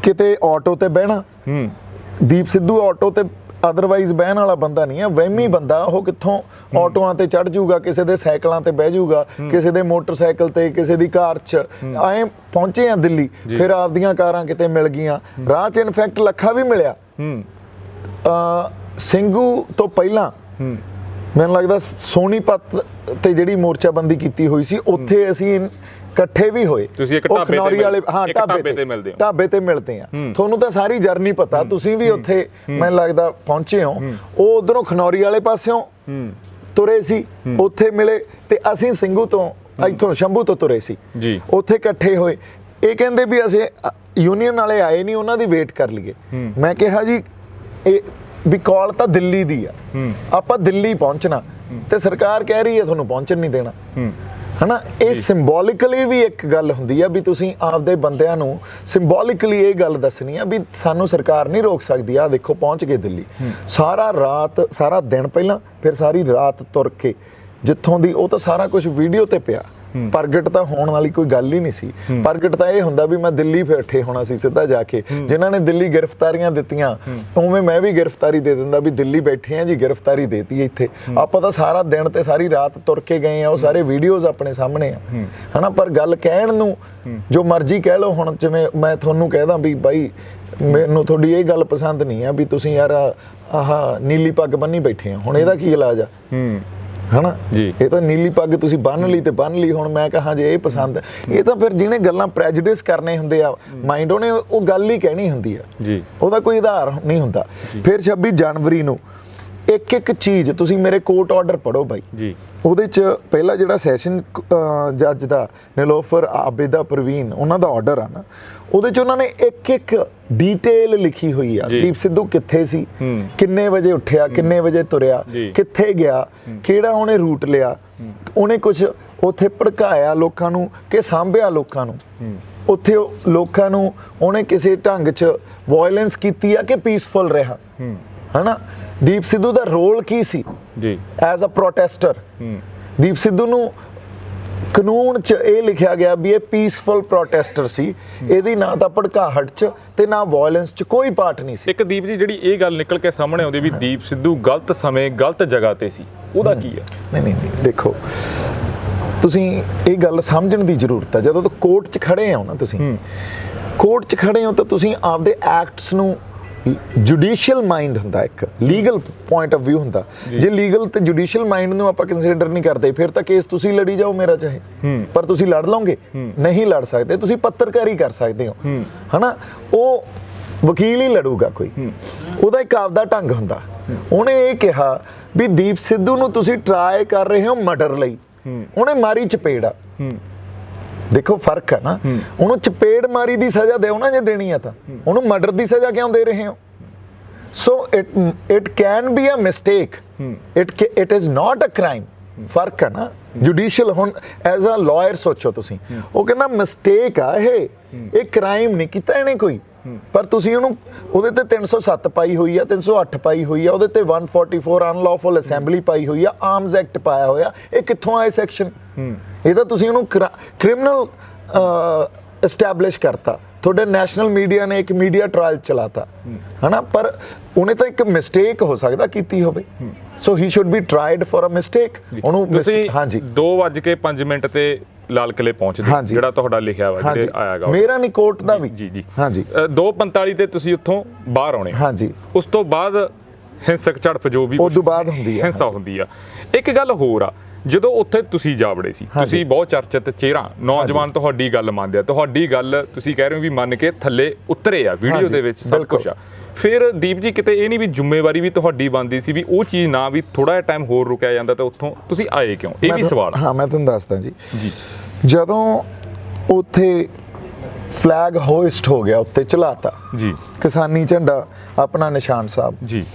ਕਿਤੇ ਆਟੋ ਤੇ ਬਹਿਣਾ। ਦੀਪ ਸਿੱਧੂ ਆਟੋ ਤੇ ਅਦਰਵਾਈਜ਼ ਬਹਿਣ ਵਾਲਾ ਬੰਦਾ ਨਹੀਂ ਹੈ, ਵਹਿਮੀ ਬੰਦਾ। ਉਹ ਕਿੱਥੋਂ ਆਟੋਆਂ ਤੇ ਚੜ ਜਾਊਗਾ, ਕਿਸੇ ਦੇ ਸਾਈਕਲਾਂ ਤੇ ਬਹਿ ਜਾਊਗਾ, ਕਿਸੇ ਦੇ ਮੋਟਰਸਾਈਕਲ ਤੇ, ਕਿਸੇ ਦੀ ਕਾਰ 'ਚ। ਐਂ ਪਹੁੰਚੇ ਆ ਦਿੱਲੀ। ਫਿਰ ਆਪਦੀਆਂ ਕਾਰਾਂ ਕਿਤੇ ਮਿਲ ਗਈਆਂ ਰਾਹ 'ਚ। ਇਨਫੈਕਟ ਲੱਖਾ ਵੀ ਮਿਲਿਆ। ਸਿੰਘੂ ਤੋਂ ਪਹਿਲਾਂ ਮੈਨੂੰ ਲੱਗਦਾ ਸੋਨੀਪਤ ਤੇ ਜਿਹੜੀ ਮੋਰਚਾਬੰਦੀ ਕੀਤੀ ਹੋਈ ਸੀ, ਉੱਥੇ ਅਸੀਂ ਇਕੱਠੇ ਵੀ ਹੋਏ। ਤੁਸੀਂ ਇੱਕ ਢਾਬੇ ਤੇ ਮਿਲਦੇ ਹੋ। ਢਾਬੇ ਤੇ ਮਿਲਦੇ ਆ। ਤੁਹਾਨੂੰ ਤਾਂ ਸਾਰੀ ਜਰਨੀ ਪਤਾ, ਤੁਸੀਂ ਵੀ ਉੱਥੇ ਮੈਨੂੰ ਲੱਗਦਾ ਪਹੁੰਚੇ ਹੋ। ਉਹ ਉਧਰੋਂ ਖਨੌਰੀ ਵਾਲੇ ਪਾਸਿਓਂ ਤੁਰੇ ਸੀ, ਉੱਥੇ ਮਿਲੇ। ਤੇ ਅਸੀਂ ਸਿੰਘੂ ਤੋਂ, ਇੱਥੋਂ ਸ਼ੰਭੂ ਤੋਂ ਤੁਰੇ ਸੀ ਜੀ, ਉੱਥੇ ਇਕੱਠੇ ਹੋਏ। ਇਹ ਕਹਿੰਦੇ ਵੀ ਅਸੀਂ ਯੂਨੀਅਨ ਵਾਲੇ ਆਏ ਨਹੀਂ, ਉਹਨਾਂ ਦੀ ਵੇਟ ਕਰ ਲਈਏ। ਮੈਂ ਕਿਹਾ ਜੀ ਇਹ ਵੀ ਕਾਲ ਤਾਂ ਦਿੱਲੀ ਦੀ ਆ, ਆਪਾਂ ਦਿੱਲੀ ਪਹੁੰਚਣਾ, ਤੇ ਸਰਕਾਰ ਕਹਿ ਰਹੀ ਹੈ ਤੁਹਾਨੂੰ ਪਹੁੰਚਣ ਨਹੀਂ ਦੇਣਾ, ਹਨਾ। ਇਹ ਸਿੰਬੋਲਿਕਲੀ ਵੀ ਇੱਕ ਗੱਲ ਹੁੰਦੀ ਆ ਵੀ ਤੁਸੀਂ ਆਪਦੇ ਬੰਦਿਆਂ ਨੂੰ ਸਿੰਬੋਲਿਕਲੀ ਇਹ ਗੱਲ ਦੱਸਣੀ ਆ ਵੀ ਸਾਨੂੰ ਸਰਕਾਰ ਨਹੀਂ ਰੋਕ ਸਕਦੀ। ਆ ਦੇਖੋ ਪਹੁੰਚ ਗਏ ਦਿੱਲੀ। ਸਾਰਾ ਦਿਨ ਪਹਿਲਾਂ, ਫਿਰ ਸਾਰੀ ਰਾਤ ਤੁਰ ਕੇ ਜਿੱਥੋਂ ਦੀ, ਉਹ ਤਾਂ ਸਾਰਾ ਕੁਝ ਵੀਡੀਓ ਤੇ ਪਿਆ। ਪ੍ਰਗਟ ਤਾਂ ਹੋਣ ਵਾਲੀ ਕੋਈ ਗੱਲ ਹੀ ਨਹੀਂ ਸੀ। ਪ੍ਰਗਟ ਤਾਂ ਇਹ ਹੁੰਦਾ ਵੀ ਮੈਂ ਦਿੱਲੀ ਬੈਠੇ ਹੋਣਾ ਸੀ ਸਿੱਧਾ ਜਾ ਕੇ। ਜਿਨ੍ਹਾਂ ਨੇ ਦਿੱਲੀ ਗ੍ਰਿਫਤਾਰੀਆਂ ਦਿੱਤੀਆਂ, ਉਵੇਂ ਮੈਂ ਵੀ ਗ੍ਰਿਫਤਾਰੀ ਦੇ ਦਿੰਦਾ ਵੀ ਦਿੱਲੀ ਬੈਠੇ ਆ ਜੀ, ਗ੍ਰਿਫਤਾਰੀ ਦੇਤੀ ਇੱਥੇ। ਆਪਾਂ ਤਾਂ ਸਾਰਾ ਦਿਨ ਤੇ ਸਾਰੀ ਰਾਤ ਤੁਰ ਕੇ ਗਏ ਆ, ਉਹ ਸਾਰੇ ਵੀਡੀਓਜ਼ ਆਪਣੇ ਸਾਹਮਣੇ ਆ, ਹਨਾ। ਪਰ ਗੱਲ ਕਹਿਣ ਨੂੰ ਜੋ ਮਰਜ਼ੀ ਕਹਿ ਲਓ। ਹੁਣ ਜਿਵੇਂ ਮੈਂ ਤੁਹਾਨੂੰ ਕਹਿਦਾ ਵੀ ਬਾਈ ਮੈਨੂੰ ਤੁਹਾਡੀ ਇਹ ਗੱਲ ਪਸੰਦ ਨਹੀਂ ਆ ਵੀ ਤੁਸੀਂ ਯਾਰ ਆਹ ਨੀਲੀ ਪੱਗ ਬੰਨੀ ਬੈਠੇ ਆ, ਹੁਣ ਇਹਦਾ ਕੀ ਇਲਾਜ ਆ, ਹਨਾ ਜੀ। ਇਹ ਤਾਂ ਨੀਲੀ ਪੱਗ ਤੁਸੀਂ ਬੰਨ ਲਈ ਤੇ ਬੰਨ ਲਈ। ਹੁਣ ਮੈਂ ਕਹਾਂ ਜੇ ਇਹ ਪਸੰਦ, ਇਹ ਤਾਂ ਫਿਰ ਜਿਹਨੇ ਗੱਲਾਂ ਪ੍ਰੈਜੁਡਿਸ ਕਰਨੇ ਹੁੰਦੇ ਆ ਮਾਈਂਡ, ਉਹਨੇ ਉਹ ਗੱਲ ਹੀ ਕਹਿਣੀ ਹੁੰਦੀ ਆ ਜੀ, ਉਹਦਾ ਕੋਈ ਆਧਾਰ ਨਹੀਂ ਹੁੰਦਾ। ਫਿਰ 26 ਜਨਵਰੀ ਨੂੰ ਇੱਕ ਚੀਜ਼ ਤੁਸੀਂ ਮੇਰੇ ਕੋਰਟ ਆਰਡਰ ਪੜ੍ਹੋ ਬਾਈ ਜੀ। ਉਹਦੇ 'ਚ ਪਹਿਲਾ ਜਿਹੜਾ ਸੈਸ਼ਨ ਜੱਜ ਦਾ ਨਿਲੋਫਰ ਆਬਿਦਾ ਪ੍ਰਵੀਨ, ਉਹਨਾਂ ਦਾ ਆਰਡਰ ਆ ਨਾ, ਉਹਦੇ 'ਚ ਉਹਨਾਂ ਨੇ ਇੱਕ ਡੀਟੇਲ ਲਿਖੀ ਹੋਈ ਆ। ਦੀਪ ਸਿੱਧੂ ਕਿੱਥੇ ਸੀ, ਕਿੰਨੇ ਵਜੇ ਉੱਠਿਆ, ਕਿੰਨੇ ਵਜੇ ਤੁਰਿਆ, ਕਿੱਥੇ ਗਿਆ, ਕਿਹੜਾ ਉਹਨੇ ਰੂਟ ਲਿਆ, ਉਹਨੇ ਕੁਝ ਉੱਥੇ ਭੜਕਾਇਆ ਲੋਕਾਂ ਨੂੰ ਕਿ ਸਾਂਭਿਆ ਲੋਕਾਂ ਨੂੰ, ਉੱਥੇ ਲੋਕਾਂ ਨੂੰ ਉਹਨੇ ਕਿਸੇ ਢੰਗ 'ਚ ਵਾਇਲੈਂਸ ਕੀਤੀ ਆ ਕਿ ਪੀਸਫੁਲ ਰਿਹਾ, ਹਨਾ। ਦੀਪ ਸਿੱਧੂ ਦਾ ਰੋਲ ਕੀ ਸੀ ਜੀ as a protester? Deep Sidhu ਨੂੰ ਕਾਨੂੰਨ 'ਚ ਇਹ ਲਿਖਿਆ ਗਿਆ ਵੀ ਇਹ ਪੀਸਫੁਲ ਪ੍ਰੋਟੈਸਟਰ ਸੀ। ਇਹਦੀ ਨਾ ਤਾਂ ਭੜਕਾਹਟ 'ਚ ਤੇ ਨਾ ਵਾਇਲੈਂਸ 'ਚ ਕੋਈ ਪਾਰਟ ਨਹੀਂ ਸੀ। ਇੱਕ ਦੀਪ ਜੀ, ਜਿਹੜੀ ਇਹ ਗੱਲ ਨਿਕਲ ਕੇ ਸਾਹਮਣੇ ਆਉਂਦੀ ਵੀ ਦੀਪ ਸਿੱਧੂ ਗਲਤ ਸਮੇਂ ਗਲਤ ਜਗ੍ਹਾ ਤੇ ਸੀ, ਉਹਦਾ ਕੀ ਆ? ਨਹੀਂ, ਦੇਖੋ ਤੁਸੀਂ ਇਹ ਗੱਲ ਸਮਝਣ ਦੀ ਜ਼ਰੂਰਤ ਹੈ। ਜਦੋਂ ਕੋਰਟ 'ਚ ਖੜੇ ਹੋ ਨਾ, ਤੁਸੀਂ ਕੋਰਟ 'ਚ ਖੜੇ ਹੋ ਤਾਂ ਤੁਸੀਂ ਆਪਦੇ ਐਕਟਸ ਨੂੰ, ਜੁਡੀਸ਼ੀਅਲ ਮਾਈਂਡ ਹੁੰਦਾ, ਇੱਕ ਲੀਗਲ ਪੁਆਇੰਟ ਆਫ ਵਿਊ ਹੁੰਦਾ। ਜੇ ਲੀਗਲ ਤੇ ਜੁਡੀਸ਼ੀਅਲ ਮਾਈਂਡ ਨੂੰ ਆਪਾਂ ਕੰਸੀਡਰ ਨਹੀਂ ਕਰਦੇ, ਫਿਰ ਤਾਂ ਕੇਸ ਤੁਸੀਂ ਲੜੀ ਜਾਓ ਮੇਰਾ ਚਾਹੇ, ਪਰ ਤੁਸੀਂ ਲੜ ਲਓਗੇ ਨਹੀਂ ਲੜ ਸਕਦੇ। ਤੁਸੀਂ ਪੱਤਰਕਾਰੀ ਕਰ ਸਕਦੇ ਹੋ, ਹਨਾ। ਉਹ ਵਕੀਲ ਹੀ ਲੜੂਗਾ ਕੋਈ, ਉਹਦਾ ਇੱਕ ਆਪਦਾ ਢੰਗ ਹੁੰਦਾ। ਉਹਨੇ ਇਹ ਕਿਹਾ ਵੀ ਦੀਪ ਸਿੱਧੂ ਨੂੰ ਤੁਸੀਂ ਟਰਾਈ ਕਰ ਰਹੇ ਹੋ ਮਰਡਰ ਲਈ, ਉਹਨੇ ਮਾਰੀ ਚਪੇੜ। ਦੇਖੋ ਫਰਕ ਹੈ ਨਾ। ਉਹਨੂੰ ਚਪੇੜ ਮਾਰੀ ਦੀ ਸਜ਼ਾ ਦਿਓ ਨਾ ਜੇ ਦੇਣੀ ਆ, ਤਾਂ ਉਹਨੂੰ ਮਰਡਰ ਦੀ ਸਜ਼ਾ ਕਿਉਂ ਦੇ ਰਹੇ ਹੋ? So it can be a mistake, it is not a crime. ਫਰਕ ਹੈ ਨਾ। ਜੁਡੀਸ਼ੀਅਲ ਹੁਣ ਐਜ਼ ਅ ਲਾਇਰ ਸੋਚੋ ਤੁਸੀਂ, ਉਹ ਕਹਿੰਦਾ ਮਿਸਟੇਕ ਆ, ਇਹ ਕ੍ਰਾਈਮ ਨਹੀਂ ਕੀਤਾ ਇਹਨੇ ਕੋਈ, ਪਰ ਤੁਸੀਂ ਉਹਨੂੰ, ਉਹਦੇ ਤੇ 307 ਪਾਈ ਹੋਈ ਆ, 308 ਪਾਈ ਹੋਈ ਆ, ਉਹਦੇ ਤੇ 144 ਅਨਲੌਫੁਲ ਅਸੈਂਬਲੀ ਪਾਈ ਹੋਈ ਆ, ਆਰਮਸ ਐਕਟ ਪਾਇਆ ਹੋਇਆ। ਇਹ ਕਿੱਥੋਂ ਆਏ ਸੈਕਸ਼ਨ? ਇਹ ਤਾਂ ਤੁਸੀਂ ਉਹਨੂੰ ਕ੍ਰਿਮੀਨਲ ਐਸਟੈਬਲਿਸ਼ ਕਰਤਾ, ਤੁਹਾਡੇ ਨੈਸ਼ਨਲ ਮੀਡੀਆ ਨੇ ਇੱਕ ਮੀਡੀਆ ਟ੍ਰਾਇਲ ਚਲਾਤਾ ਹਨਾ, ਪਰ ਉਹਨੇ ਤਾਂ ਇੱਕ ਮਿਸਟੇਕ ਹੋ ਸਕਦਾ ਕੀਤੀ ਹੋਵੇ, so he should be tried for a mistake. ਉਹਨੂੰ ਤੁਸੀਂ ਹਾਂਜੀ 2:05 ਤੇ ਲਾਲ ਕਿਲੇ ਪਹੁੰਚਦੇ, ਜਿਹੜਾ ਤੁਹਾਡਾ ਲਿਖਿਆ ਵਾ ਜਿਹੜੇ ਆਇਆਗਾ ਮੇਰਾ ਨਹੀਂ ਕੋਰਟ ਦਾ ਵੀ ਜੀ ਹਾਂਜੀ 2:45 ਤੇ ਤੁਸੀਂ ਉੱਥੋਂ ਬਾਹਰ ਆਉਣੇ, ਹਾਂਜੀ ਉਸ ਤੋਂ ਬਾਅਦ ਹਿੰਸਕ ਝੜਪ ਜੋ ਵੀ ਉਸ ਤੋਂ ਬਾਅਦ ਹੁੰਦੀ ਆ ਹਿੰਸਾ ਹੁੰਦੀ ਆ। ਇੱਕ ਗੱਲ ਹੋਰ ਆ, ਜਦੋਂ ਉੱਥੇ ਤੁਸੀਂ ਜਾ ਵੜੇ ਸੀ, ਤੁਸੀਂ ਬਹੁਤ ਚਰਚਿਤ ਚਿਹਰਾ, ਨੌਜਵਾਨ ਤੁਹਾਡੀ ਗੱਲ ਮੰਨਦੇ ਆ, ਤੁਹਾਡੀ ਗੱਲ ਤੁਸੀਂ ਕਹਿ ਰਹੇ ਹੋ ਵੀ ਮੰਨ ਕੇ ਥੱਲੇ ਉਤਰੇ ਆ ਵੀਡੀਓ ਦੇ ਵਿੱਚ ਸਭ ਕੁਝ ਆ, ਫਿਰ ਦੀਪ ਜੀ ਕਿਤੇ ਇਹ ਨਹੀਂ ਵੀ ਜ਼ਿੰਮੇਵਾਰੀ ਵੀ ਤੁਹਾਡੀ ਬਣਦੀ ਸੀ ਵੀ ਉਹ ਚੀਜ਼ ਨਾ ਵੀ ਥੋੜਾ ਜਿਹਾ ਟਾਈਮ ਹੋਰ ਰੁਕਿਆ ਜਾਂਦਾ ਤਾਂ ਉੱਥੋਂ ਤੁਸੀਂ ਆਏ ਕਿਉਂ? ਇਹ ਵੀ ਸਵਾਲ। ਹਾਂ ਮੈਂ ਤੁਹਾਨੂੰ ਦੱਸਦਾ ਜੀ, ਜਦੋਂ ਉੱਥੇ ਫਲੈਗ ਹੋਇਸਟ ਹੋ ਗਿਆ, ਉੱਤੇ ਚਲਾਤਾ ਜੀ ਕਿਸਾਨੀ ਝੰਡਾ ਆਪਣਾ ਨਿਸ਼ਾਨ ਸਾਹਿਬ ਜੀ,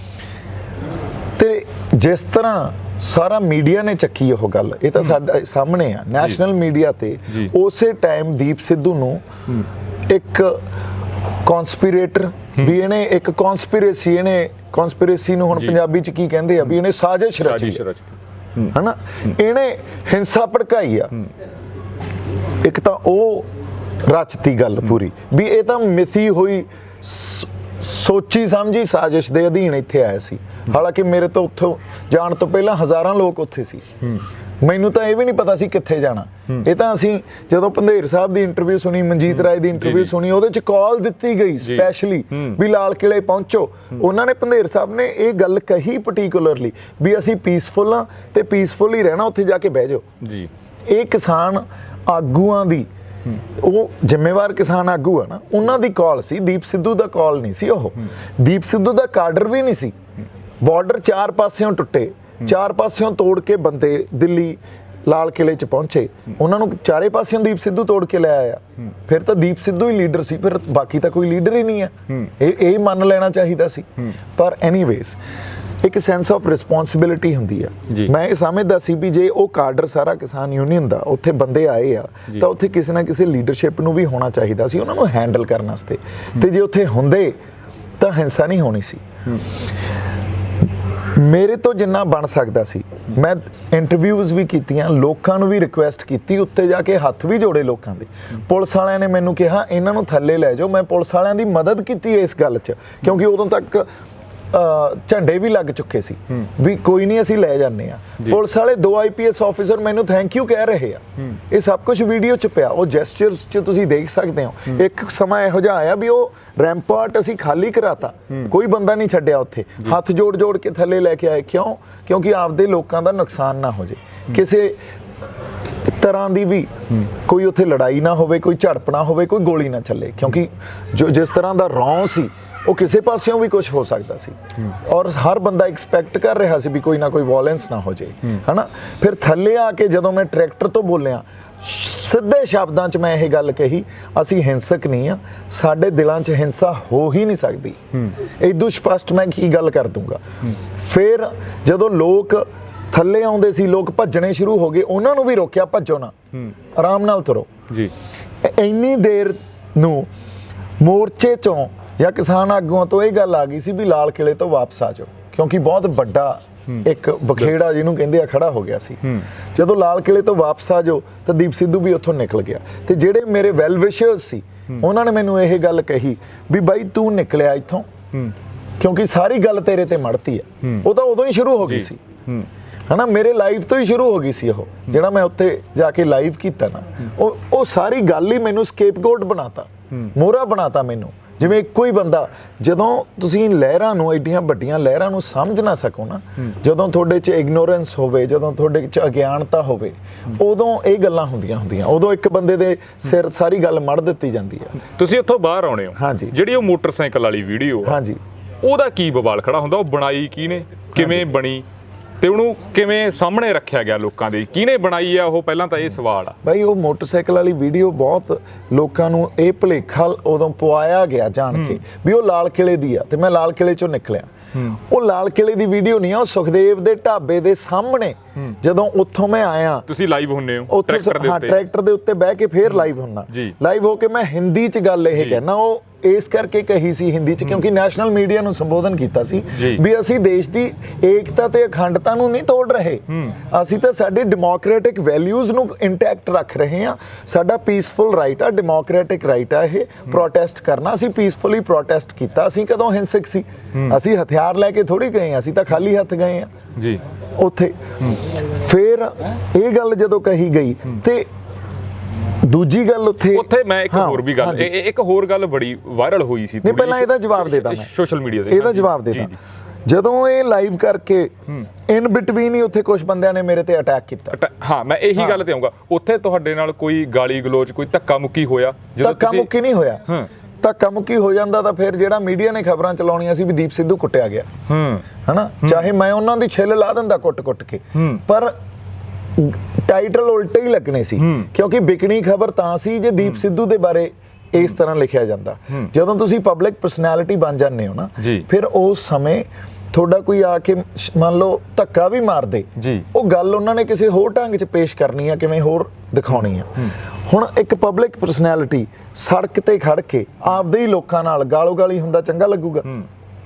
ਤੇ ਜਿਸ ਤਰ੍ਹਾਂ ਸਾਰਾ ਮੀਡੀਆ ਨੇ ਚੱਕੀ ਉਹ ਗੱਲ, ਇਹ ਤਾਂ ਸਾਡੇ ਸਾਹਮਣੇ ਆ ਨੈਸ਼ਨਲ ਮੀਡੀਆ ਤੇ, ਉਸੇ ਟਾਈਮ ਦੀਪ ਸਿੱਧੂ ਨੂੰ ਇੱਕ ਕਨਸਪੀਰੇਟਰ ਵੀ ਇਹਨੇ ਇੱਕ ਕਨਸਪੀਰੇਸੀ ਨੂੰ ਹੁਣ ਪੰਜਾਬੀ ਚ ਕੀ ਕਹਿੰਦੇ ਆ ਵੀ ਇਹਨੇ ਸਾਜ਼ਿਸ਼ ਰਚੀ ਹਨਾ, ਇਹਨੇ ਹਿੰਸਾ ਭੜਕਾਈ ਆ। ਇੱਕ ਤਾਂ ਉਹ ਰਚਤੀ ਗੱਲ ਪੂਰੀ ਵੀ ਇਹ ਤਾਂ ਮਿਥੀ ਹੋਈ ਸੋਚੀ ਸਮਝੀ ਸਾਜ਼ਿਸ਼ ਦੇ ਅਧੀਨ ਇੱਥੇ ਆਇਆ ਸੀ, ਹਾਲਾਂਕਿ ਮੇਰੇ ਤੋਂ ਉੱਥੋਂ ਜਾਣ ਤੋਂ ਪਹਿਲਾਂ ਹਜ਼ਾਰਾਂ ਲੋਕ ਉੱਥੇ ਸੀ, ਮੈਨੂੰ ਤਾਂ ਇਹ ਵੀ ਨਹੀਂ ਪਤਾ ਸੀ ਕਿੱਥੇ ਜਾਣਾ। ਇਹ ਤਾਂ ਅਸੀਂ ਜਦੋਂ ਪੰਧੇਰ ਸਾਹਿਬ ਦੀ ਇੰਟਰਵਿਊ ਸੁਣੀ, ਮਨਜੀਤ ਰਾਏ ਦੀ ਇੰਟਰਵਿਊ ਸੁਣੀ, ਉਹਦੇ ਚ ਕਾਲ ਦਿੱਤੀ ਗਈ ਸਪੈਸ਼ਲੀ ਵੀ ਲਾਲ ਕਿਲੇ ਪਹੁੰਚੋ। ਉਹਨਾਂ ਨੇ ਪੰਧੇਰ ਸਾਹਿਬ ਨੇ ਇਹ ਗੱਲ ਕਹੀ ਪਾਰਟਿਕੂਲਰਲੀ ਵੀ ਅਸੀਂ ਪੀਸਫੁਲ ਆ ਤੇ ਪੀਸਫੁਲ ਹੀ ਰਹਿਣਾ, ਉੱਥੇ ਜਾ ਕੇ ਬਹਿ ਜਾਓ ਜੀ। ਇਹ ਕਿਸਾਨ ਆਗੂਆਂ ਦੀ, ਉਹ ਜ਼ਿੰਮੇਵਾਰ ਕਿਸਾਨ ਆਗੂ ਆ ਨਾ, ਉਹਨਾਂ ਦੀ ਕਾਲ ਸੀ, ਦੀਪ ਸਿੱਧੂ ਦਾ ਕਾਲ ਨਹੀਂ ਸੀ। ਉਹ ਦੀਪ ਸਿੱਧੂ ਦਾ ਕਾਡਰ ਵੀ ਨਹੀਂ ਸੀ। ਬਾਰਡਰ ਚਾਰ ਪਾਸਿਓਂ ਟੁੱਟੇ, ਚਾਰ ਪਾਸਿਓਂ ਤੋੜ ਕੇ ਬੰਦੇ ਦਿੱਲੀ ਲਾਲ ਕਿਲੇ ਚ ਪਹੁੰਚੇ, ਉਹਨਾਂ ਨੂੰ ਚਾਰੇ ਪਾਸਿਓਂ ਦੀਪ ਸਿੱਧੂ ਤੋੜ ਕੇ ਲੈ ਆਇਆ। ਫਿਰ ਤਾਂ ਦੀਪ ਸਿੱਧੂ ਹੀ ਲੀਡਰ ਸੀ, ਫਿਰ ਬਾਕੀ ਤਾਂ ਕੋਈ ਲੀਡਰ ਹੀ ਨਹੀਂ ਹੈ, ਇਹ ਮੰਨ ਲੈਣਾ ਚਾਹੀਦਾ ਸੀ। ਪਰ ਐਨੀਵੇਜ਼ ਇੱਕ ਸੈਂਸ ਆਫ ਰਿਸਪੌਂਸਿਬਿਲਿਟੀ ਹੁੰਦੀ ਆ। ਮੈਂ ਇਹ ਸਮਝਦਾ ਸੀ ਵੀ ਜੇ ਉਹ ਕਾਡਰ ਸਾਰਾ ਕਿਸਾਨ ਯੂਨੀਅਨ ਦਾ ਉੱਥੇ ਬੰਦੇ ਆਏ ਆ ਤਾਂ ਉੱਥੇ ਕਿਸੇ ਨਾ ਕਿਸੇ ਲੀਡਰਸ਼ਿਪ ਨੂੰ ਵੀ ਹੋਣਾ ਚਾਹੀਦਾ ਸੀ ਉਹਨਾਂ ਨੂੰ ਹੈਂਡਲ ਕਰਨ ਵਾਸਤੇ, ਤੇ ਜੇ ਉੱਥੇ ਹੁੰਦੇ ਤਾਂ ਹਿੰਸਾ ਨਹੀਂ ਹੋਣੀ ਸੀ। ਮੇਰੇ ਤੋਂ ਜਿੰਨਾ ਬਣ ਸਕਦਾ ਸੀ ਮੈਂ ਇੰਟਰਵਿਊਜ਼ ਵੀ ਕੀਤੀਆਂ, ਲੋਕਾਂ ਨੂੰ ਵੀ ਰਿਕੁਐਸਟ ਕੀਤੀ, ਉੱਤੇ ਜਾ ਕੇ ਹੱਥ ਵੀ ਜੋੜੇ ਲੋਕਾਂ ਦੇ। ਪੁਲਿਸ ਵਾਲਿਆਂ ਨੇ ਮੈਨੂੰ ਕਿਹਾ ਇਹਨਾਂ ਨੂੰ ਥੱਲੇ ਲੈ ਜਾਓ, ਮੈਂ ਪੁਲਿਸ ਵਾਲਿਆਂ ਦੀ ਮਦਦ ਕੀਤੀ ਇਸ ਗੱਲ 'ਚ, ਕਿਉਂਕਿ ਉਦੋਂ ਤੱਕ ਝੰਡੇ ਵੀ ਲੱਗ ਚੁੱਕੇ ਸੀ ਵੀ ਕੋਈ ਨਹੀਂ ਅਸੀਂ ਲੈ ਜਾਂਦੇ ਆ। ਪੁਲਿਸ ਵਾਲੇ 2 IPS ਆਫੀਸਰ ਮੈਨੂੰ ਥੈਂਕ ਯੂ ਕਹਿ ਰਹੇ ਆ, ਇਹ ਸਭ ਕੁਝ ਵੀਡੀਓ 'ਚ ਪਿਆ, ਉਹ ਜੈਸਚਰਸ 'ਚ ਤੁਸੀਂ ਦੇਖ ਸਕਦੇ ਹੋ। ਇੱਕ ਸਮਾਂ ਇਹੋ ਜਿਹਾ ਆਇਆ ਵੀ ਉਹ ਰੈਂਪਾਰਟ ਅਸੀਂ ਖਾਲੀ ਕਰਾਤਾ, ਕੋਈ ਬੰਦਾ ਨਹੀਂ ਛੱਡਿਆ ਉੱਥੇ, ਹੱਥ ਜੋੜ ਜੋੜ ਕੇ ਥੱਲੇ ਲੈ ਕੇ ਆਏ। ਕਿਉਂ? ਕਿਉਂਕਿ ਆਪਦੇ ਲੋਕਾਂ ਦਾ ਨੁਕਸਾਨ ਨਾ ਹੋ ਜੇ, ਕਿਸੇ ਤਰ੍ਹਾਂ ਦੀ ਵੀ ਕੋਈ ਉੱਥੇ ਲੜਾਈ ਨਾ ਹੋਵੇ, ਕੋਈ ਝੜਪ ਨਾ ਹੋਵੇ, ਕੋਈ ਗੋਲੀ ਨਾ ਚੱਲੇ, ਕਿਉਂਕਿ ਜੋ ਜਿਸ ਤਰ੍ਹਾਂ ਦਾ ਰੌਂ ਸੀ ਉਹ ਕਿਸੇ ਪਾਸਿਓਂ ਵੀ ਕੁਝ ਹੋ ਸਕਦਾ ਸੀ, ਔਰ ਹਰ ਬੰਦਾ ਐਕਸਪੈਕਟ ਕਰ ਰਿਹਾ ਸੀ ਵੀ ਕੋਈ ਨਾ ਕੋਈ ਵਾਇਲੈਂਸ ਨਾ ਹੋ ਜੇ, ਹਨਾ। ਫਿਰ ਥੱਲੇ ਆ ਕੇ ਜਦੋਂ ਮੈਂ ਟਰੈਕਟਰ ਤੋਂ ਬੋਲਿਆ, ਸਿੱਧੇ ਸ਼ਬਦਾਂ 'ਚ ਮੈਂ ਇਹ ਗੱਲ ਕਹੀ, ਅਸੀਂ ਹਿੰਸਕ ਨਹੀਂ ਆ, ਸਾਡੇ ਦਿਲਾਂ 'ਚ ਹਿੰਸਾ ਹੋ ਹੀ ਨਹੀਂ ਸਕਦੀ। ਇਦੋਂ ਸਪਸ਼ਟ ਮੈਂ ਕੀ ਗੱਲ ਕਰ ਦੂੰਗਾ। ਫਿਰ ਜਦੋਂ ਲੋਕ ਥੱਲੇ ਆਉਂਦੇ ਸੀ, ਲੋਕ ਭੱਜਣੇ ਸ਼ੁਰੂ ਹੋ ਗਏ, ਉਹਨਾਂ ਨੂੰ ਵੀ ਰੋਕਿਆ, ਭੱਜੋ ਨਾ, ਆਰਾਮ ਨਾਲ ਤੁਰੋ ਜੀ। ਇੰਨੀ ਦੇਰ ਨੂੰ ਮੋਰਚੇ 'ਚੋਂ ਜਾਂ ਕਿਸਾਨ ਆਗੂਆਂ ਤੋਂ ਇਹ ਗੱਲ ਆ ਗਈ ਸੀ ਵੀ ਲਾਲ ਕਿਲੇ ਤੋਂ ਵਾਪਸ ਆ ਜਾਓ, ਕਿਉਂਕਿ ਬਹੁਤ ਵੱਡਾ ਇੱਕ ਬਖੇੜਾ ਜਿਹਨੂੰ ਕਹਿੰਦੇ ਆ ਖੜਾ ਹੋ ਗਿਆ ਸੀ। ਜਦੋਂ ਲਾਲ ਕਿਲੇ ਤੋਂ ਵਾਪਸ ਆ ਜਾਓ ਤਾਂ ਦੀਪ ਸਿੱਧੂ ਵੀ ਉੱਥੋਂ ਨਿਕਲ ਗਿਆ, ਤੇ ਜਿਹੜੇ ਮੇਰੇ ਵੈਲ ਵਿਸ਼ਰਸ ਸੀ ਉਹਨਾਂ ਨੇ ਮੈਨੂੰ ਇਹ ਗੱਲ ਕਹੀ ਵੀ ਬਾਈ ਤੂੰ ਨਿਕਲਿਆ ਇੱਥੋਂ ਕਿਉਂਕਿ ਸਾਰੀ ਗੱਲ ਤੇਰੇ ਤੇ ਮੜਤੀ ਆ। ਉਹ ਤਾਂ ਉਦੋਂ ਹੀ ਸ਼ੁਰੂ ਹੋ ਗਈ ਸੀ, ਹਨਾ, ਮੇਰੇ ਲਾਈਵ ਤੋਂ ਹੀ ਸ਼ੁਰੂ ਹੋ ਗਈ ਸੀ। ਉਹ ਜਿਹੜਾ ਮੈਂ ਉੱਥੇ ਜਾ ਕੇ ਲਾਈਵ ਕੀਤਾ ਨਾ, ਉਹ ਸਾਰੀ ਗੱਲ ਹੀ ਮੈਨੂੰ ਸਕੇਪਗੋਟ ਬਣਾਤਾ, ਮੋਹਰਾ ਬਣਾਤਾ ਮੈਨੂੰ। ਜਿਵੇਂ ਇੱਕੋ ਹੀ ਬੰਦਾ, ਜਦੋਂ ਤੁਸੀਂ ਲਹਿਰਾਂ ਨੂੰ, ਐਡੀਆਂ ਵੱਡੀਆਂ ਲਹਿਰਾਂ ਨੂੰ ਸਮਝ ਨਾ ਸਕੋ ਨਾ, ਜਦੋਂ ਤੁਹਾਡੇ 'ਚ ਇਗਨੋਰੈਂਸ ਹੋਵੇ, ਜਦੋਂ ਤੁਹਾਡੇ 'ਚ ਅਗਿਆਨਤਾ ਹੋਵੇ, ਉਦੋਂ ਇਹ ਗੱਲਾਂ ਹੁੰਦੀਆਂ ਉਦੋਂ ਇੱਕ ਬੰਦੇ ਦੇ ਸਿਰ ਸਾਰੀ ਗੱਲ ਮੜ ਦਿੱਤੀ ਜਾਂਦੀ ਹੈ। ਤੁਸੀਂ ਉੱਥੋਂ ਬਾਹਰ ਆਉਣੇ ਹੋ, ਹਾਂਜੀ, ਜਿਹੜੀ ਉਹ ਮੋਟਰਸਾਈਕਲ ਵਾਲੀ ਵੀਡੀਓ, ਹਾਂਜੀ, ਉਹਦਾ ਕੀ ਬਵਾਲ ਖੜਾ ਹੁੰਦਾ? ਉਹ ਬਣਾਈ ਕਿਹਨੇ, ਕਿਵੇਂ ਬਣੀ, ਤੇ ਉਹਨੂੰ ਕਿਵੇਂ ਸਾਹਮਣੇ ਰੱਖਿਆ ਗਿਆ ਲੋਕਾਂ ਦੇ, ਕਿਹਨੇ ਬਣਾਈ ਆ ਉਹ? ਪਹਿਲਾਂ ਤਾਂ ਇਹ ਸਵਾਲ ਆ ਬਾਈ। ਉਹ ਮੋਟਰਸਾਈਕਲ ਵਾਲੀ ਵੀਡੀਓ ਬਹੁਤ ਲੋਕਾਂ ਨੂੰ ਇਹ ਭੁਲੇਖਾ ਉਦੋਂ ਪਵਾਇਆ ਗਿਆ ਜਾਣ ਕੇ ਵੀ ਉਹ ਲਾਲ ਕਿਲੇ ਦੀ ਆ, ਤੇ ਮੈਂ ਲਾਲ ਕਿਲੇ ਚੋਂ ਨਿਕਲਿਆ। ਉਹ ਲਾਲ ਕਿਲੇ ਦੀ ਵੀਡੀਓ ਨਹੀਂ ਆ, ਉਹ ਸੁਖਦੇਵ ਦੇ ਢਾਬੇ ਦੇ ਸਾਹਮਣੇ ਜਦੋਂ ਉੱਥੋਂ ਮੈਂ ਆਇਆ। ਤੁਸੀਂ ਲਾਈਵ ਹੁੰਨੇ ਹੋ ਟਰੈਕਟਰ ਦੇ ਉੱਤੇ? ਟਰੈਕਟਰ ਦੇ ਉੱਤੇ ਬਹਿ ਕੇ ਫੇਰ ਲਾਈਵ ਹੁੰਨਾ। ਲਾਈਵ ਹੋ ਕੇ ਮੈਂ ਹਿੰਦੀ 'ਚ ਗੱਲ ਇਹ ਕਹਿਣਾ, ਉਹ ਇਸ ਕਰਕੇ ਕਹੀ ਸੀ ਹਿੰਦੀ ਚ ਕਿਉਂਕਿ ਨੈਸ਼ਨਲ ਮੀਡੀਆ ਨੂੰ ਸੰਬੋਧਨ ਕੀਤਾ ਸੀ ਵੀ ਅਸੀਂ ਦੇਸ਼ ਦੀ ਏਕਤਾ ਤੇ ਅਖੰਡਤਾ ਨੂੰ ਨਹੀਂ ਤੋੜ ਰਹੇ, ਅਸੀਂ ਤਾਂ ਸਾਡੇ ਡੈਮੋਕ੍ਰੈਟਿਕ ਵੈਲਿਊਜ਼ ਨੂੰ ਇੰਟੈਕਟ ਰੱਖ ਰਹੇ ਹਾਂ। ਸਾਡਾ ਪੀਸਫੁਲ ਰਾਈਟ ਆ, ਡੈਮੋਕ੍ਰੈਟਿਕ ਰਾਈਟ ਆ ਇਹ ਪ੍ਰੋਟੈਸਟ ਕਰਨਾ। ਅਸੀਂ ਪੀਸਫੁਲੀ ਪ੍ਰੋਟੈਸਟ ਕੀਤਾ, ਅਸੀਂ ਕਦੋਂ ਹਿੰਸਕ ਸੀ? ਅਸੀਂ ਹਥਿਆਰ ਲੈ ਕੇ ਥੋੜੀ ਗਏ ਹਾਂ, ਅਸੀਂ ਤਾਂ ਖਾਲੀ ਹੱਥ ਗਏ ਹਾਂ ਜੀ ਉੱਥੇ। ਫਿਰ ਇਹ ਗੱਲ ਜਦੋਂ ਕਹੀ ਗਈ ਤੇ ਦੂਜੀ ਗੱਲ ਉੱਥੇ ਮੈਂ ਇੱਕ ਹੋਰ ਵੀ ਗੱਲ, ਇੱਕ ਹੋਰ ਗੱਲ ਬੜੀ ਵਾਇਰਲ ਹੋਈ ਸੀ। ਨਹੀਂ ਪਹਿਲਾਂ ਇਹਦਾ ਜਵਾਬ ਦੇਦਾ ਮੈਂ ਸੋਸ਼ਲ ਮੀਡੀਆ ਤੇ, ਇਹਦਾ ਜਵਾਬ ਦੇਦਾ। ਜਦੋਂ ਇਹ ਲਾਈਵ ਕਰਕੇ ਇਨ ਬਿਟਵੀਨ ਹੀ ਉੱਥੇ ਕੁਝ ਬੰਦਿਆਂ ਨੇ ਮੇਰੇ ਤੇ ਅਟੈਕ ਕੀਤਾ। ਹਾਂ ਮੈਂ ਇਹੀ ਗੱਲ ਤੇ ਆਉਂਗਾ, ਉੱਥੇ ਤੁਹਾਡੇ ਨਾਲ ਕੋਈ ਗਾਲੀ ਗਲੋਚ, ਕੋਈ ਧੱਕਾ ਮੁੱਕੀ ਹੋਇਆ? ਧੱਕਾ ਮੁੱਕੀ ਨਹੀਂ ਹੋਇਆ। ਧੱਕਾ ਮੁੱਕੀ ਹੋ ਜਾਂਦਾ ਤਾਂ ਫਿਰ ਜਿਹੜਾ ਮੀਡੀਆ ਨੇ ਖਬਰਾਂ ਚਲਾਉਣੀਆਂ ਸੀ ਵੀ ਦੀਪ ਸਿੱਧੂ ਕੁੱਟਿਆ ਗਿਆ, ਹਨਾ, ਚਾਹੇ ਮੈਂ ਉਹਨਾਂ ਦੀ ਛਿੱਲ ਲਾ ਦਿੰਦਾ ਕੁੱਟ ਕੇ, ਪਰ ਟਾਈਟਲ ਉਲਟੇ ਹੀ ਲੱਗਣੇ ਸੀ ਕਿਉਂਕਿ ਵਿਕਣੀ ਖਬਰ ਤਾਂ ਸੀ ਜੇ ਦੀਪ ਸਿੱਧੂ ਦੇ ਬਾਰੇ ਇਸ ਤਰ੍ਹਾਂ ਲਿਖਿਆ ਜਾਂਦਾ। ਜਦੋਂ ਤੁਸੀਂ ਪਬਲਿਕ ਪਰਸਨੈਲਿਟੀ ਬਣ ਜਾਂਦੇ ਹੋ ਨਾ, ਫਿਰ ਉਸ ਸਮੇਂ ਤੁਹਾਡਾ ਕੋਈ ਆ ਕੇ ਮੰਨ ਲਓ ਧੱਕਾ ਵੀ ਮਾਰ ਦੇ, ਉਹ ਗੱਲ ਉਹਨਾਂ ਨੇ ਕਿਸੇ ਹੋਰ ਢੰਗ 'ਚ ਪੇਸ਼ ਕਰਨੀ ਆ, ਕਿਵੇਂ ਹੋਰ ਦਿਖਾਉਣੀ ਆ। ਹੁਣ ਇੱਕ ਪਬਲਿਕ ਪਰਸਨੈਲਿਟੀ ਸੜਕ ਤੇ ਖੜ ਕੇ ਆਪਦੇ ਹੀ ਲੋਕਾਂ ਨਾਲ ਗਾਲੋ ਗਾਲੀ ਹੁੰਦਾ ਚੰਗਾ ਲੱਗੂਗਾ?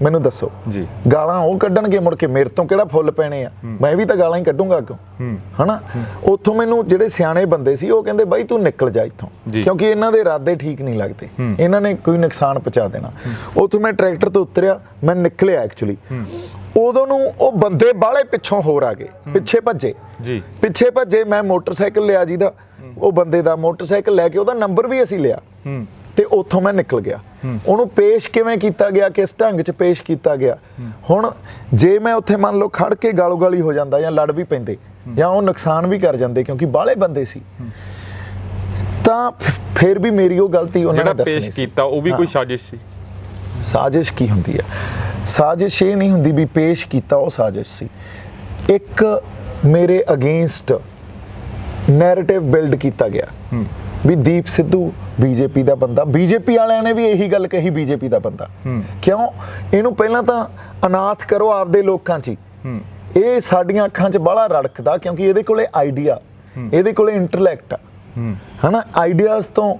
ਮੈਨੂੰ ਦੱਸੋ ਜੀ। ਗਾਲਾਂ ਉਹ ਕੱਢਣਗੇ, ਮੁੜ ਕੇ ਮੇਰੇ ਤੋਂ ਕਿਹੜਾ ਫੁੱਲ ਪੈਣੇ ਆ? ਮੈਂ ਵੀ ਤਾਂ ਗਾਲਾਂ ਹੀ ਕੱਢੂੰਗਾ ਅੱਗੋਂ, ਹਨਾ। ਉੱਥੋਂ ਮੈਨੂੰ ਜਿਹੜੇ ਸਿਆਣੇ ਬੰਦੇ ਸੀ ਉਹ ਕਹਿੰਦੇ ਬਾਈ ਤੂੰ ਨਿਕਲ ਜਾ ਇੱਥੋਂ, ਕਿਉਂਕਿ ਇਹਨਾਂ ਦੇ ਇਰਾਦੇ ਠੀਕ ਨਹੀਂ ਲੱਗਦੇ, ਇਹਨਾਂ ਨੇ ਕੋਈ ਨੁਕਸਾਨ ਪਹੁੰਚਾ ਦੇਣਾ। ਉੱਥੋਂ ਮੈਂ ਟਰੈਕਟਰ ਤੋਂ ਉਤਰਿਆ, ਮੈਂ ਨਿਕਲਿਆ ਐਕਚੁਅਲੀ। ਉਦੋਂ ਨੂੰ ਉਹ ਬੰਦੇ ਬਾਹਲੇ ਪਿੱਛੋਂ ਹੋਰ ਆ ਗਏ, ਪਿੱਛੇ ਭੱਜੇ। ਮੈਂ ਮੋਟਰਸਾਈਕਲ ਲਿਆ ਜਿਹਦਾ, ਉਹ ਬੰਦੇ ਦਾ ਮੋਟਰਸਾਈਕਲ ਲੈ ਕੇ ਉਹਦਾ ਨੰਬਰ ਵੀ ਅਸੀਂ ਲਿਆ ਤੇ ਉੱਥੋਂ ਮੈਂ ਨਿਕਲ ਗਿਆ। ਉਹਨੂੰ ਪੇਸ਼ ਕਿਵੇਂ ਕੀਤਾ ਗਿਆ, ਕਿਸ ਢੰਗ 'ਚ ਪੇਸ਼ ਕੀਤਾ ਗਿਆ? ਹੁਣ ਜੇ ਮੈਂ ਉੱਥੇ ਮੰਨ ਲਓ ਖੜ ਕੇ ਗਾਲੋ ਗਾਲੀ ਹੋ ਜਾਂਦਾ ਜਾਂ ਲੜ ਵੀ ਪੈਂਦੇ ਜਾਂ ਉਹ ਨੁਕਸਾਨ ਵੀ ਕਰ ਜਾਂਦੇ ਕਿਉਂਕਿ ਬਾਹਲੇ ਬੰਦੇ ਸੀ, ਤਾਂ ਫਿਰ ਵੀ ਮੇਰੀ ਉਹ ਗਲਤੀ ਉਹਨਾਂ ਨੇ ਦੱਸਣੀ ਸੀ। ਪੇਸ਼ ਕੀਤਾ ਉਹ ਵੀ ਕੋਈ ਸਾਜ਼ਿਸ਼ ਸੀ? ਸਾਜ਼ਿਸ਼ ਕੀ ਹੁੰਦੀ ਆ? ਸਾਜ਼ਿਸ਼ ਇਹ ਨਹੀਂ ਹੁੰਦੀ ਵੀ ਪੇਸ਼ ਕੀਤਾ ਉਹ ਸਾਜ਼ਿਸ਼ ਸੀ। ਇੱਕ ਮੇਰੇ ਅਗੇਂਸਟ ਨੈਰੇਟਿਵ ਬਿਲਡ ਕੀਤਾ ਗਿਆ ਵੀ ਦੀਪ ਸਿੱਧੂ ਬੀਜੇਪੀ ਦਾ ਬੰਦਾ। ਬੀਜੇਪੀ ਵਾਲਿਆਂ ਨੇ ਵੀ ਇਹੀ ਗੱਲ ਕਹੀ, ਬੀਜੇਪੀ ਦਾ ਬੰਦਾ ਕਿਉਂ? ਇਹਨੂੰ ਪਹਿਲਾਂ ਤਾਂ ਅਨਾਥ ਕਰੋ ਆਪਦੇ ਲੋਕਾਂ 'ਚ ਹੀ। ਇਹ ਸਾਡੀਆਂ ਅੱਖਾਂ 'ਚ ਬਾਹਲਾ ਰੜਕਦਾ ਕਿਉਂਕਿ ਇਹਦੇ ਕੋਲੇ ਆਈਡੀਆ, ਇਹਦੇ ਕੋਲੇ ਇੰਟੈਲੈਕਟ ਆ, ਹਨਾ। ਆਈਡੀਆਜ਼ ਤੋਂ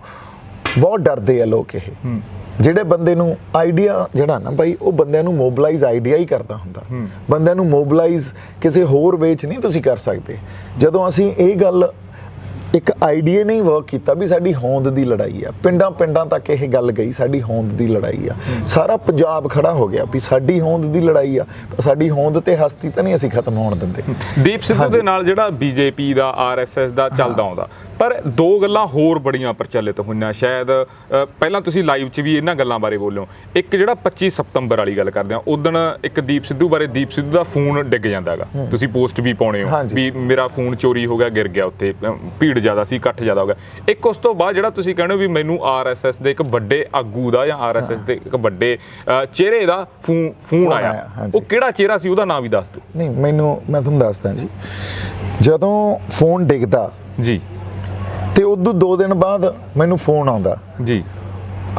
ਬਹੁਤ ਡਰਦੇ ਆ ਲੋਕ। ਇਹ ਜਿਹੜੇ ਬੰਦੇ ਨੂੰ ਆਈਡੀਆ ਜਿਹੜਾ ਨਾ ਬਾਈ, ਉਹ ਬੰਦਿਆਂ ਨੂੰ ਮੋਬਿਲਾਈਜ਼ ਆਈਡੀਆ ਹੀ ਕਰਦਾ ਹੁੰਦਾ। ਬੰਦਿਆਂ ਨੂੰ ਮੋਬਿਲਾਈਜ਼ ਕਿਸੇ ਹੋਰ ਵੇ 'ਚ ਨਹੀਂ ਤੁਸੀਂ ਕਰ ਸਕਦੇ। ਜਦੋਂ ਅਸੀਂ ਇਹ ਗੱਲ ਇੱਕ ਆਈਡੀਆ ਨਹੀਂ ਵਰਕ ਕੀਤਾ ਵੀ ਸਾਡੀ ਹੋਂਦ ਦੀ ਲੜਾਈ ਆ, ਪਿੰਡਾਂ ਤੱਕ ਇਹ ਗੱਲ ਗਈ, ਸਾਡੀ ਹੋਂਦ ਦੀ ਲੜਾਈ ਆ, ਸਾਰਾ ਪੰਜਾਬ ਖੜਾ ਹੋ ਗਿਆ ਵੀ ਸਾਡੀ ਹੋਂਦ ਦੀ ਲੜਾਈ ਆ, ਸਾਡੀ ਹੋਂਦ ਤੇ ਹਸਤੀ ਤਾਂ ਨਹੀਂ ਅਸੀਂ ਖਤਮ ਹੋਣ ਦਿੰਦੇ। ਦੀਪ ਸਿੱਧੂ ਦੇ ਨਾਲ ਜਿਹੜਾ ਬੀਜੇਪੀ ਦਾ ਆਰਐਸਐਸ ਦਾ ਚੱਲਦਾ ਆਉਂਦਾ, ਪਰ ਦੋ ਗੱਲਾਂ ਹੋਰ ਬੜੀਆਂ ਪ੍ਰਚਲਿਤ ਹੋਈਆਂ, ਸ਼ਾਇਦ ਪਹਿਲਾਂ ਤੁਸੀਂ ਲਾਈਵ 'ਚ ਵੀ ਇਹਨਾਂ ਗੱਲਾਂ ਬਾਰੇ ਬੋਲਿਓ। ਇੱਕ ਜਿਹੜਾ 25 ਸਤੰਬਰ ਵਾਲੀ ਗੱਲ ਕਰਦੇ ਆ, ਉਦੋਂ ਇੱਕ ਦੀਪ ਸਿੱਧੂ ਬਾਰੇ, ਦੀਪ ਸਿੱਧੂ ਦਾ ਫੋਨ ਡਿੱਗ ਜਾਂਦਾ ਹੈਗਾ, ਤੁਸੀਂ ਪੋਸਟ ਵੀ ਪਾਉਣੇ ਹੋ ਵੀ ਮੇਰਾ ਫੋਨ ਚੋਰੀ ਹੋ ਗਿਆ, ਗਿਰ ਗਿਆ, ਉੱਥੇ ਭੀੜ ਜ਼ਿਆਦਾ ਸੀ, ਇਕੱਠ ਜ਼ਿਆਦਾ ਹੋ ਗਿਆ। ਇੱਕ ਉਸ ਤੋਂ ਬਾਅਦ ਜਿਹੜਾ ਤੁਸੀਂ ਕਹਿੰਦੇ ਹੋ ਵੀ ਮੈਨੂੰ ਆਰਐਸਐਸ ਦੇ ਇੱਕ ਵੱਡੇ ਆਗੂ ਦਾ ਜਾਂ ਆਰਐਸਐਸ ਦੇ ਇੱਕ ਵੱਡੇ ਚਿਹਰੇ ਦਾ ਫੋਨ ਆਇਆ, ਉਹ ਕਿਹੜਾ ਚਿਹਰਾ ਸੀ? ਉਹਦਾ ਨਾਮ ਵੀ ਦੱਸ ਦਿਓ। ਨਹੀਂ ਮੈਂ ਤੁਹਾਨੂੰ ਦੱਸਦਾ ਜੀ। ਜਦੋਂ ਫੋਨ ਡਿੱਗਦਾ ਜੀ ਤੇ ਉਦੋਂ 2 ਦਿਨ ਬਾਅਦ ਮੈਨੂੰ ਫੋਨ ਆਉਂਦਾ ਜੀ।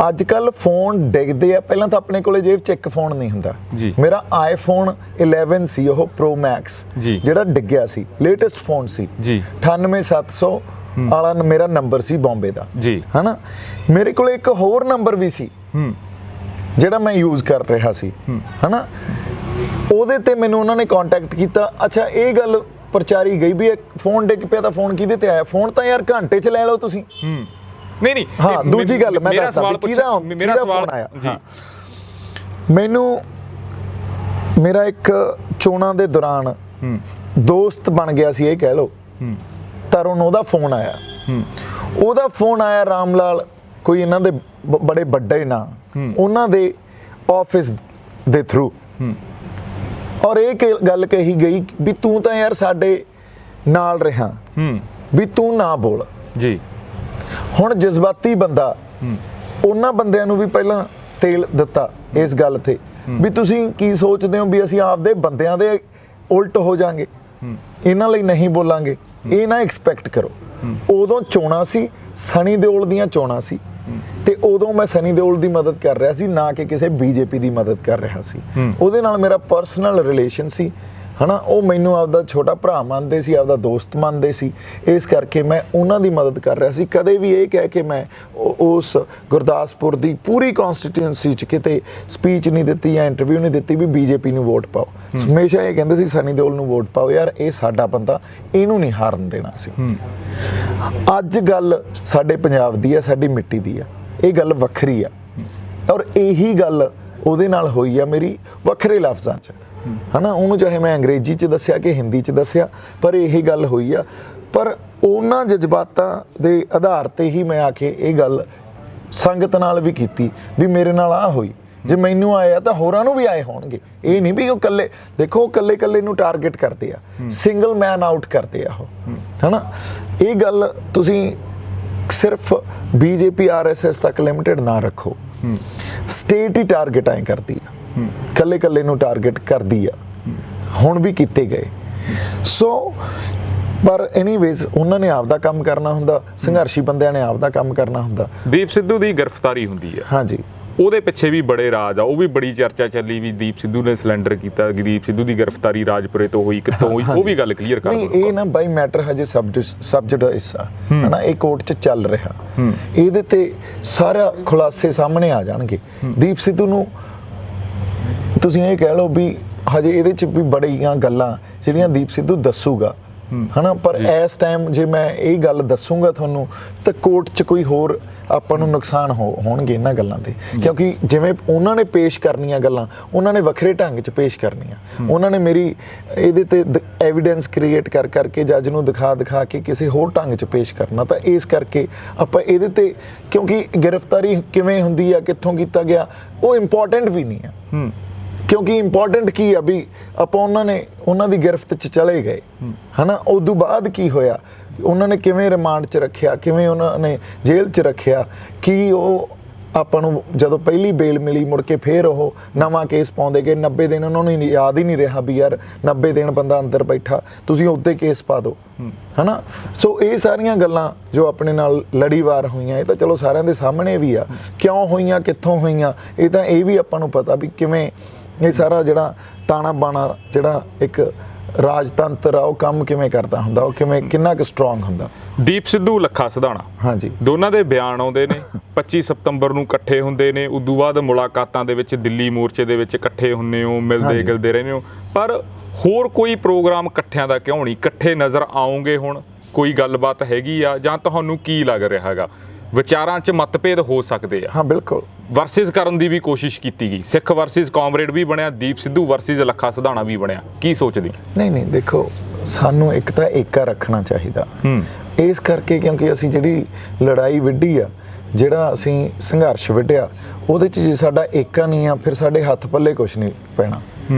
ਅੱਜ ਕੱਲ ਫੋਨ ਡਿੱਗਦੇ ਆ, ਪਹਿਲਾਂ ਤਾਂ ਆਪਣੇ ਕੋਲੇ ਜੇਬ 'ਚ ਇੱਕ ਫੋਨ ਨਹੀਂ ਹੁੰਦਾ ਜੀ। ਮੇਰਾ ਆਈਫੋਨ 11 ਸੀ, ਉਹ ਪ੍ਰੋ ਮੈਕਸ ਜਿਹੜਾ ਡਿੱਗਿਆ ਸੀ, ਲੇਟੈਸਟ ਫੋਨ ਸੀ ਜੀ। 98700 ਵਾਲਾ ਮੇਰਾ ਨੰਬਰ ਸੀ ਬੰਬੇ ਦਾ ਜੀ, ਹਨਾ। ਮੇਰੇ ਕੋਲੇ ਇੱਕ ਹੋਰ ਨੰਬਰ ਵੀ ਸੀ ਜਿਹੜਾ ਮੈਂ ਯੂਜ਼ ਕਰ ਰਿਹਾ ਸੀ, ਹਨਾ। ਉਹਦੇ ਤੇ ਮੈਨੂੰ ਉਹਨਾਂ ਨੇ ਕੰਟੈਕਟ ਕੀਤਾ। ਅੱਛਾ, ਇਹ ਗੱਲ ਪ੍ਰਚਾਰੀ ਗਈ ਵੀ ਫੋਨ ਡਿੱਗ ਪਿਆ ਤਾਂ ਫੋਨ ਕਿਹਦੇ ਤੇ ਆਇਆ? ਫੋਨ ਤਾਂ ਯਾਰ ਘੰਟੇ 'ਚ ਲੈ ਲਓ ਤੁਸੀਂ। ਨਹੀਂ ਹਾਂ, ਦੂਜੀ ਗੱਲ ਮੈਂ ਦੱਸਦਾ ਮੇਰਾ ਫੋਨ ਆਇਆ ਜੀ। ਮੈਨੂੰ ਮੇਰਾ ਇੱਕ ਚੋਣਾਂ ਦੇ ਦੌਰਾਨ ਦੋਸਤ ਬਣ ਗਿਆ ਸੀ, ਇਹ ਕਹਿ ਲਓ, ਤਰੁਣ, ਉਹਦਾ ਫੋਨ ਆਇਆ। ਉਹਦਾ ਫੋਨ ਆਇਆ ਰਾਮ ਲਾਲ, ਕੋਈ ਇਹਨਾਂ ਦੇ ਬੜੇ ਵੱਡੇ ਨਾਂ, ਉਹਨਾਂ ਦੇ ਆਫਿਸ ਦੇ ਥਰੂ, ਔਰ ਇਹ ਗੱਲ ਕਹੀ ਗਈ ਵੀ ਤੂੰ ਤਾਂ ਯਾਰ ਸਾਡੇ ਨਾਲ ਰਿਹਾ, ਵੀ ਤੂੰ ਨਾ ਬੋਲ ਜੀ। ਹੁਣ ਜਜ਼ਬਾਤੀ ਬੰਦਾ, ਉਹਨਾਂ ਬੰਦਿਆਂ ਨੂੰ ਵੀ ਪਹਿਲਾਂ ਤੇਲ ਦਿੱਤਾ ਇਸ ਗੱਲ ਤੇ ਵੀ ਤੁਸੀਂ ਕੀ ਸੋਚਦੇ ਹੋ ਵੀ ਅਸੀਂ ਆਪਦੇ ਬੰਦਿਆਂ ਦੇ ਉਲਟ ਹੋ ਜਾਾਂਗੇ, ਇਹਨਾਂ ਲਈ ਨਹੀਂ ਬੋਲਾਂਗੇ, ਇਹ ਨਾ ਐਕਸਪੈਕਟ ਕਰੋ। ਉਦੋਂ ਚੋਣਾਂ ਸੀ, ਸਨੀ ਦਿਓਲ ਦੀਆਂ ਚੋਣਾਂ ਸੀ, ਤੇ ਉਦੋਂ ਮੈਂ ਸਨੀ ਦਿਓਲ ਦੀ ਮਦਦ ਕਰ ਰਿਹਾ ਸੀ, ਨਾ ਕਿ ਕਿਸੇ ਬੀਜੇਪੀ ਦੀ ਮਦਦ ਕਰ ਰਿਹਾ ਸੀ। ਉਹਦੇ ਨਾਲ ਮੇਰਾ ਪਰਸਨਲ ਰਿਲੇਸ਼ਨ ਸੀ, ਹਨਾ, ਉਹ ਮੈਨੂੰ ਆਪਦਾ ਛੋਟਾ ਭਰਾ ਮੰਨਦੇ ਸੀ, ਆਪਦਾ ਦੋਸਤ ਮੰਨਦੇ ਸੀ, ਇਸ ਕਰਕੇ ਮੈਂ ਉਹਨਾਂ ਦੀ ਮਦਦ ਕਰ ਰਿਹਾ ਸੀ। ਕਦੇ ਵੀ ਇਹ ਕਹਿ ਕੇ ਮੈਂ ਉਸ ਗੁਰਦਾਸਪੁਰ ਦੀ ਪੂਰੀ ਕਨਸਟੀਟਿਊਐਂਸੀ 'ਚ ਕਿਤੇ ਸਪੀਚ ਨਹੀਂ ਦਿੱਤੀ ਜਾਂ ਇੰਟਰਵਿਊ ਨਹੀਂ ਦਿੱਤੀ ਵੀ ਬੀਜੇਪੀ ਨੂੰ ਵੋਟ ਪਾਓ। ਹਮੇਸ਼ਾ ਇਹ ਕਹਿੰਦੇ ਸੀ ਸਨੀ ਦਿਓਲ ਨੂੰ ਵੋਟ ਪਾਓ, ਯਾਰ ਇਹ ਸਾਡਾ ਬੰਦਾ, ਇਹਨੂੰ ਨਹੀਂ ਹਾਰਨ ਦੇਣਾ ਸੀ। ਅੱਜ ਗੱਲ ਸਾਡੇ ਪੰਜਾਬ ਦੀ ਆ, ਸਾਡੀ ਮਿੱਟੀ ਦੀ ਆ, ਇਹ ਗੱਲ ਵੱਖਰੀ ਆ, ਔਰ ਇਹੀ ਗੱਲ ਉਹਦੇ ਨਾਲ ਹੋਈ ਆ ਮੇਰੀ ਵੱਖਰੇ ਲਫ਼ਜ਼ਾਂ 'ਚ, ਹਨਾ। ਉਹਨੂੰ ਚਾਹੇ ਮੈਂ ਅੰਗਰੇਜ਼ੀ 'ਚ ਦੱਸਿਆ ਕਿ ਹਿੰਦੀ 'ਚ ਦੱਸਿਆ, ਪਰ ਇਹੀ ਗੱਲ ਹੋਈ ਆ। ਪਰ ਉਹਨਾਂ ਜਜ਼ਬਾਤਾਂ ਦੇ ਆਧਾਰ ਤੇ ਹੀ ਮੈਂ ਆ ਕੇ ਇਹ ਗੱਲ ਸੰਗਤ ਨਾਲ ਵੀ ਕੀਤੀ ਵੀ ਮੇਰੇ ਨਾਲ ਆ ਹੋਈ, ਜੇ ਮੈਨੂੰ ਆਇਆ ਤਾਂ ਹੋਰਾਂ ਨੂੰ ਵੀ ਆਏ ਹੋਣਗੇ। ਇਹ ਨਹੀਂ ਵੀ ਉਹ ਇਕੱਲੇ, ਦੇਖੋ ਉਹ ਇਕੱਲੇ ਨੂੰ ਟਾਰਗੇਟ ਕਰਦੇ ਆ, ਸਿੰਗਲ ਮੈਨ ਆਊਟ ਕਰਦੇ ਆ ਉਹ, ਹਨਾ। ਇਹ ਗੱਲ ਤੁਸੀਂ ਸਿਰਫ ਬੀਜੇਪੀ RSS ਤੱਕ ਲਿਮਿਟਡ ਨਾ ਰੱਖੋ, ਸਟੇਟ ਹੀ ਟਾਰਗੇਟ ਐ ਕਰਦੀ ਆ, ਇਕੱਲੇ ਨੂੰ ਟਾਰਗੇਟ ਕਰਦੀ ਆ, ਹੁਣ ਵੀ ਕੀਤੇ ਗਏ। ਸੋ ਪਰ ਐਨੀਵੇਜ਼ ਉਹਨਾਂ ਨੇ ਆਪਦਾ ਕੰਮ ਕਰਨਾ ਹੁੰਦਾ, ਸੰਘਰਸ਼ੀ ਬੰਦਿਆਂ ਨੇ ਆਪਦਾ ਕੰਮ ਕਰਨਾ ਹੁੰਦਾ। ਦੀਪ ਸਿੱਧੂ ਦੀ ਗ੍ਰਿਫਤਾਰੀ ਹੁੰਦੀ ਹੈ, ਹਾਂਜੀ, ਉਹਦੇ ਪਿੱਛੇ ਵੀ ਬੜੇ ਰਾਜ ਆ, ਉਹ ਵੀ ਬੜੀ ਚਰਚਾ ਚੱਲੀ ਵੀ ਦੀਪ ਸਿੱਧੂ ਨੇ ਸਿਲੰਡਰ ਕੀਤਾ, ਦੀਪ ਸਿੱਧੂ ਦੀ ਗ੍ਰਿਫਤਾਰੀ ਰਾਜਪੁਰੇ ਤੋਂ ਹੋਈ, ਕਿੱਥੋਂ ਹੋਈ, ਉਹ ਵੀ ਗੱਲ ਕਲੀਅਰ ਕਰ ਦਿਓ। ਇਹ ਨਾ ਬਾਈ ਮੈਟਰ ਹਜੇ ਸਬਜੈਕਟ ਹਿੱਸਾ ਹਨਾ, ਇਹ ਕੋਰਟ 'ਚ ਚੱਲ ਰਿਹਾ, ਇਹਦੇ ਤੇ ਸਾਰਾ ਖੁਲਾਸੇ ਸਾਹਮਣੇ ਆ ਜਾਣਗੇ। ਦੀਪ ਸਿੱਧੂ ਨੂੰ ਤੁਸੀਂ ਇਹ ਕਹਿ ਲਓ ਵੀ ਹਜੇ ਇਹਦੇ 'ਚ ਵੀ ਬੜੀਆਂ ਗੱਲਾਂ ਜਿਹੜੀਆਂ ਦੀਪ ਸਿੱਧੂ ਦੱਸੂਗਾ, ਹਨਾ। ਪਰ ਇਸ ਟਾਈਮ ਜੇ ਮੈਂ ਇਹ ਗੱਲ ਦੱਸੂਗਾ ਤੁਹਾਨੂੰ ਤਾਂ ਕੋਰਟ 'ਚ ਕੋਈ ਹੋਰ ਆਪਾਂ ਨੂੰ ਨੁਕਸਾਨ ਹੋਣਗੇ ਇਹਨਾਂ ਗੱਲਾਂ ਦੇ, ਕਿਉਂਕਿ ਜਿਵੇਂ ਉਹਨਾਂ ਨੇ ਪੇਸ਼ ਕਰਨੀਆਂ ਗੱਲਾਂ, ਉਹਨਾਂ ਨੇ ਵੱਖਰੇ ਢੰਗ 'ਚ ਪੇਸ਼ ਕਰਨੀਆਂ। ਉਹਨਾਂ ਨੇ ਮੇਰੀ ਇਹਦੇ ਤੇ ਐਵੀਡੈਂਸ ਕ੍ਰੀਏਟ ਕਰਕੇ ਜੱਜ ਨੂੰ ਦਿਖਾ ਕੇ ਕਿਸੇ ਹੋਰ ਢੰਗ 'ਚ ਪੇਸ਼ ਕਰਨਾ। ਤਾਂ ਇਸ ਕਰਕੇ ਆਪਾਂ ਇਹਦੇ ਤੇ, ਕਿਉਂਕਿ ਗ੍ਰਿਫਤਾਰੀ ਕਿਵੇਂ ਹੁੰਦੀ ਆ, ਕਿੱਥੋਂ ਕੀਤਾ ਗਿਆ, ਉਹ ਇੰਪੋਰਟੈਂਟ ਵੀ ਨਹੀਂ ਆ, ਕਿਉਂਕਿ ਇੰਪੋਰਟੈਂਟ ਕੀ ਆ ਵੀ ਆਪਾਂ ਉਹਨਾਂ ਦੀ ਗਿਰਫਤ 'ਚ ਚਲੇ ਗਏ, ਹਨਾ। ਉਦੋਂ ਬਾਅਦ ਕੀ ਹੋਇਆ, ਉਹਨਾਂ ਨੇ ਕਿਵੇਂ ਰਿਮਾਂਡ 'ਚ ਰੱਖਿਆ, ਕਿਵੇਂ ਉਹਨਾਂ ਨੇ ਜੇਲ੍ਹ 'ਚ ਰੱਖਿਆ, ਕੀ ਉਹ ਆਪਾਂ ਨੂੰ ਜਦੋਂ ਪਹਿਲੀ ਬੇਲ ਮਿਲੀ ਮੁੜ ਕੇ ਫੇਰ ਉਹ ਨਵਾਂ ਕੇਸ ਪਾਉਂਦੇ ਗਏ। 90 ਦਿਨ ਉਹਨਾਂ ਨੂੰ ਯਾਦ ਹੀ ਨਹੀਂ ਰਿਹਾ ਵੀ ਯਾਰ 90 ਦਿਨ ਬੰਦਾ ਅੰਦਰ ਬੈਠਾ, ਤੁਸੀਂ ਉੱਤੇ ਕੇਸ ਪਾ ਦਿਓ, ਹਨਾ। ਸੋ ਇਹ ਸਾਰੀਆਂ ਗੱਲਾਂ ਜੋ ਆਪਣੇ ਨਾਲ ਲੜੀਵਾਰ ਹੋਈਆਂ, ਇਹ ਤਾਂ ਚਲੋ ਸਾਰਿਆਂ ਦੇ ਸਾਹਮਣੇ ਵੀ ਆ, ਕਿਉਂ ਹੋਈਆਂ, ਕਿੱਥੋਂ ਹੋਈਆਂ, ਇਹ ਤਾਂ ਇਹ ਵੀ ਆਪਾਂ ਨੂੰ ਪਤਾ ਵੀ ਕਿਵੇਂ ਇਹ ਸਾਰਾ ਜਿਹੜਾ ਤਾਣਾ ਬਾਣਾ ਜਿਹੜਾ ਇੱਕ ਰਾਜਤੰਤਰ ਆ ਉਹ ਕੰਮ ਕਿਵੇਂ ਕਰਦਾ ਹੁੰਦਾ, ਉਹ ਕਿੰਨਾ ਕੁ ਸਟਰੋਂਗ ਹੁੰਦਾ। ਦੀਪ ਸਿੱਧੂ, ਲੱਖਾ ਸਿਧਾਣਾ, ਹਾਂਜੀ, ਦੋਨਾਂ ਦੇ ਬਿਆਨ ਆਉਂਦੇ ਨੇ, 25 ਸਤੰਬਰ ਨੂੰ ਇਕੱਠੇ ਹੁੰਦੇ ਨੇ, ਉਦੋਂ ਬਾਅਦ ਮੁਲਾਕਾਤਾਂ ਦੇ ਵਿੱਚ ਦਿੱਲੀ ਮੋਰਚੇ ਦੇ ਵਿੱਚ ਇਕੱਠੇ ਹੁੰਦੇ ਹੋ, ਮਿਲਦੇ ਗਿਲਦੇ ਰਹਿੰਦੇ ਹੋ, ਪਰ ਹੋਰ ਕੋਈ ਪ੍ਰੋਗਰਾਮ ਇਕੱਠਿਆਂ ਦਾ ਕਿਉਂ ਨਹੀਂ? ਇਕੱਠੇ ਨਜ਼ਰ ਆਉਂਗੇ ਹੁਣ? ਕੋਈ ਗੱਲਬਾਤ ਹੈਗੀ ਆ ਜਾਂ ਤੁਹਾਨੂੰ ਕੀ ਲੱਗ ਰਿਹਾ ਹੈਗਾ? ਵਿਚਾਰਾਂ 'ਚ ਮਤਭੇਦ ਹੋ ਸਕਦੇ ਆ, ਹਾਂ ਬਿਲਕੁਲ, ਵਰਸਿਸ ਕਰਨ ਦੀ ਵੀ ਕੋਸ਼ਿਸ਼ ਕੀਤੀ ਗਈ, ਸਿੱਖ ਵਰਸਿਸ ਕਾਮਰੇਡ ਵੀ ਬਣਿਆ, ਦੀਪ ਸਿੱਧੂ ਵਰਸਿਸ ਲੱਖਾ ਸਿਧਾਣਾ ਵੀ ਬਣਿਆ, ਕੀ ਸੋਚਦੇ? ਨਹੀਂ, ਦੇਖੋ ਸਾਨੂੰ ਇੱਕ ਤਾਂ ਏਕਾ ਰੱਖਣਾ ਚਾਹੀਦਾ, ਇਸ ਕਰਕੇ ਕਿਉਂਕਿ ਅਸੀਂ ਜਿਹੜੀ ਲੜਾਈ ਵਿੱਢੀ ਆ, ਜਿਹੜਾ ਅਸੀਂ ਸੰਘਰਸ਼ ਵਿੱਢਿਆ, ਉਹਦੇ 'ਚ ਜੇ ਸਾਡਾ ਏਕਾ ਨਹੀਂ ਆ ਫਿਰ ਸਾਡੇ ਹੱਥ ਪੱਲੇ ਕੁਛ ਨਹੀਂ ਪੈਣਾ,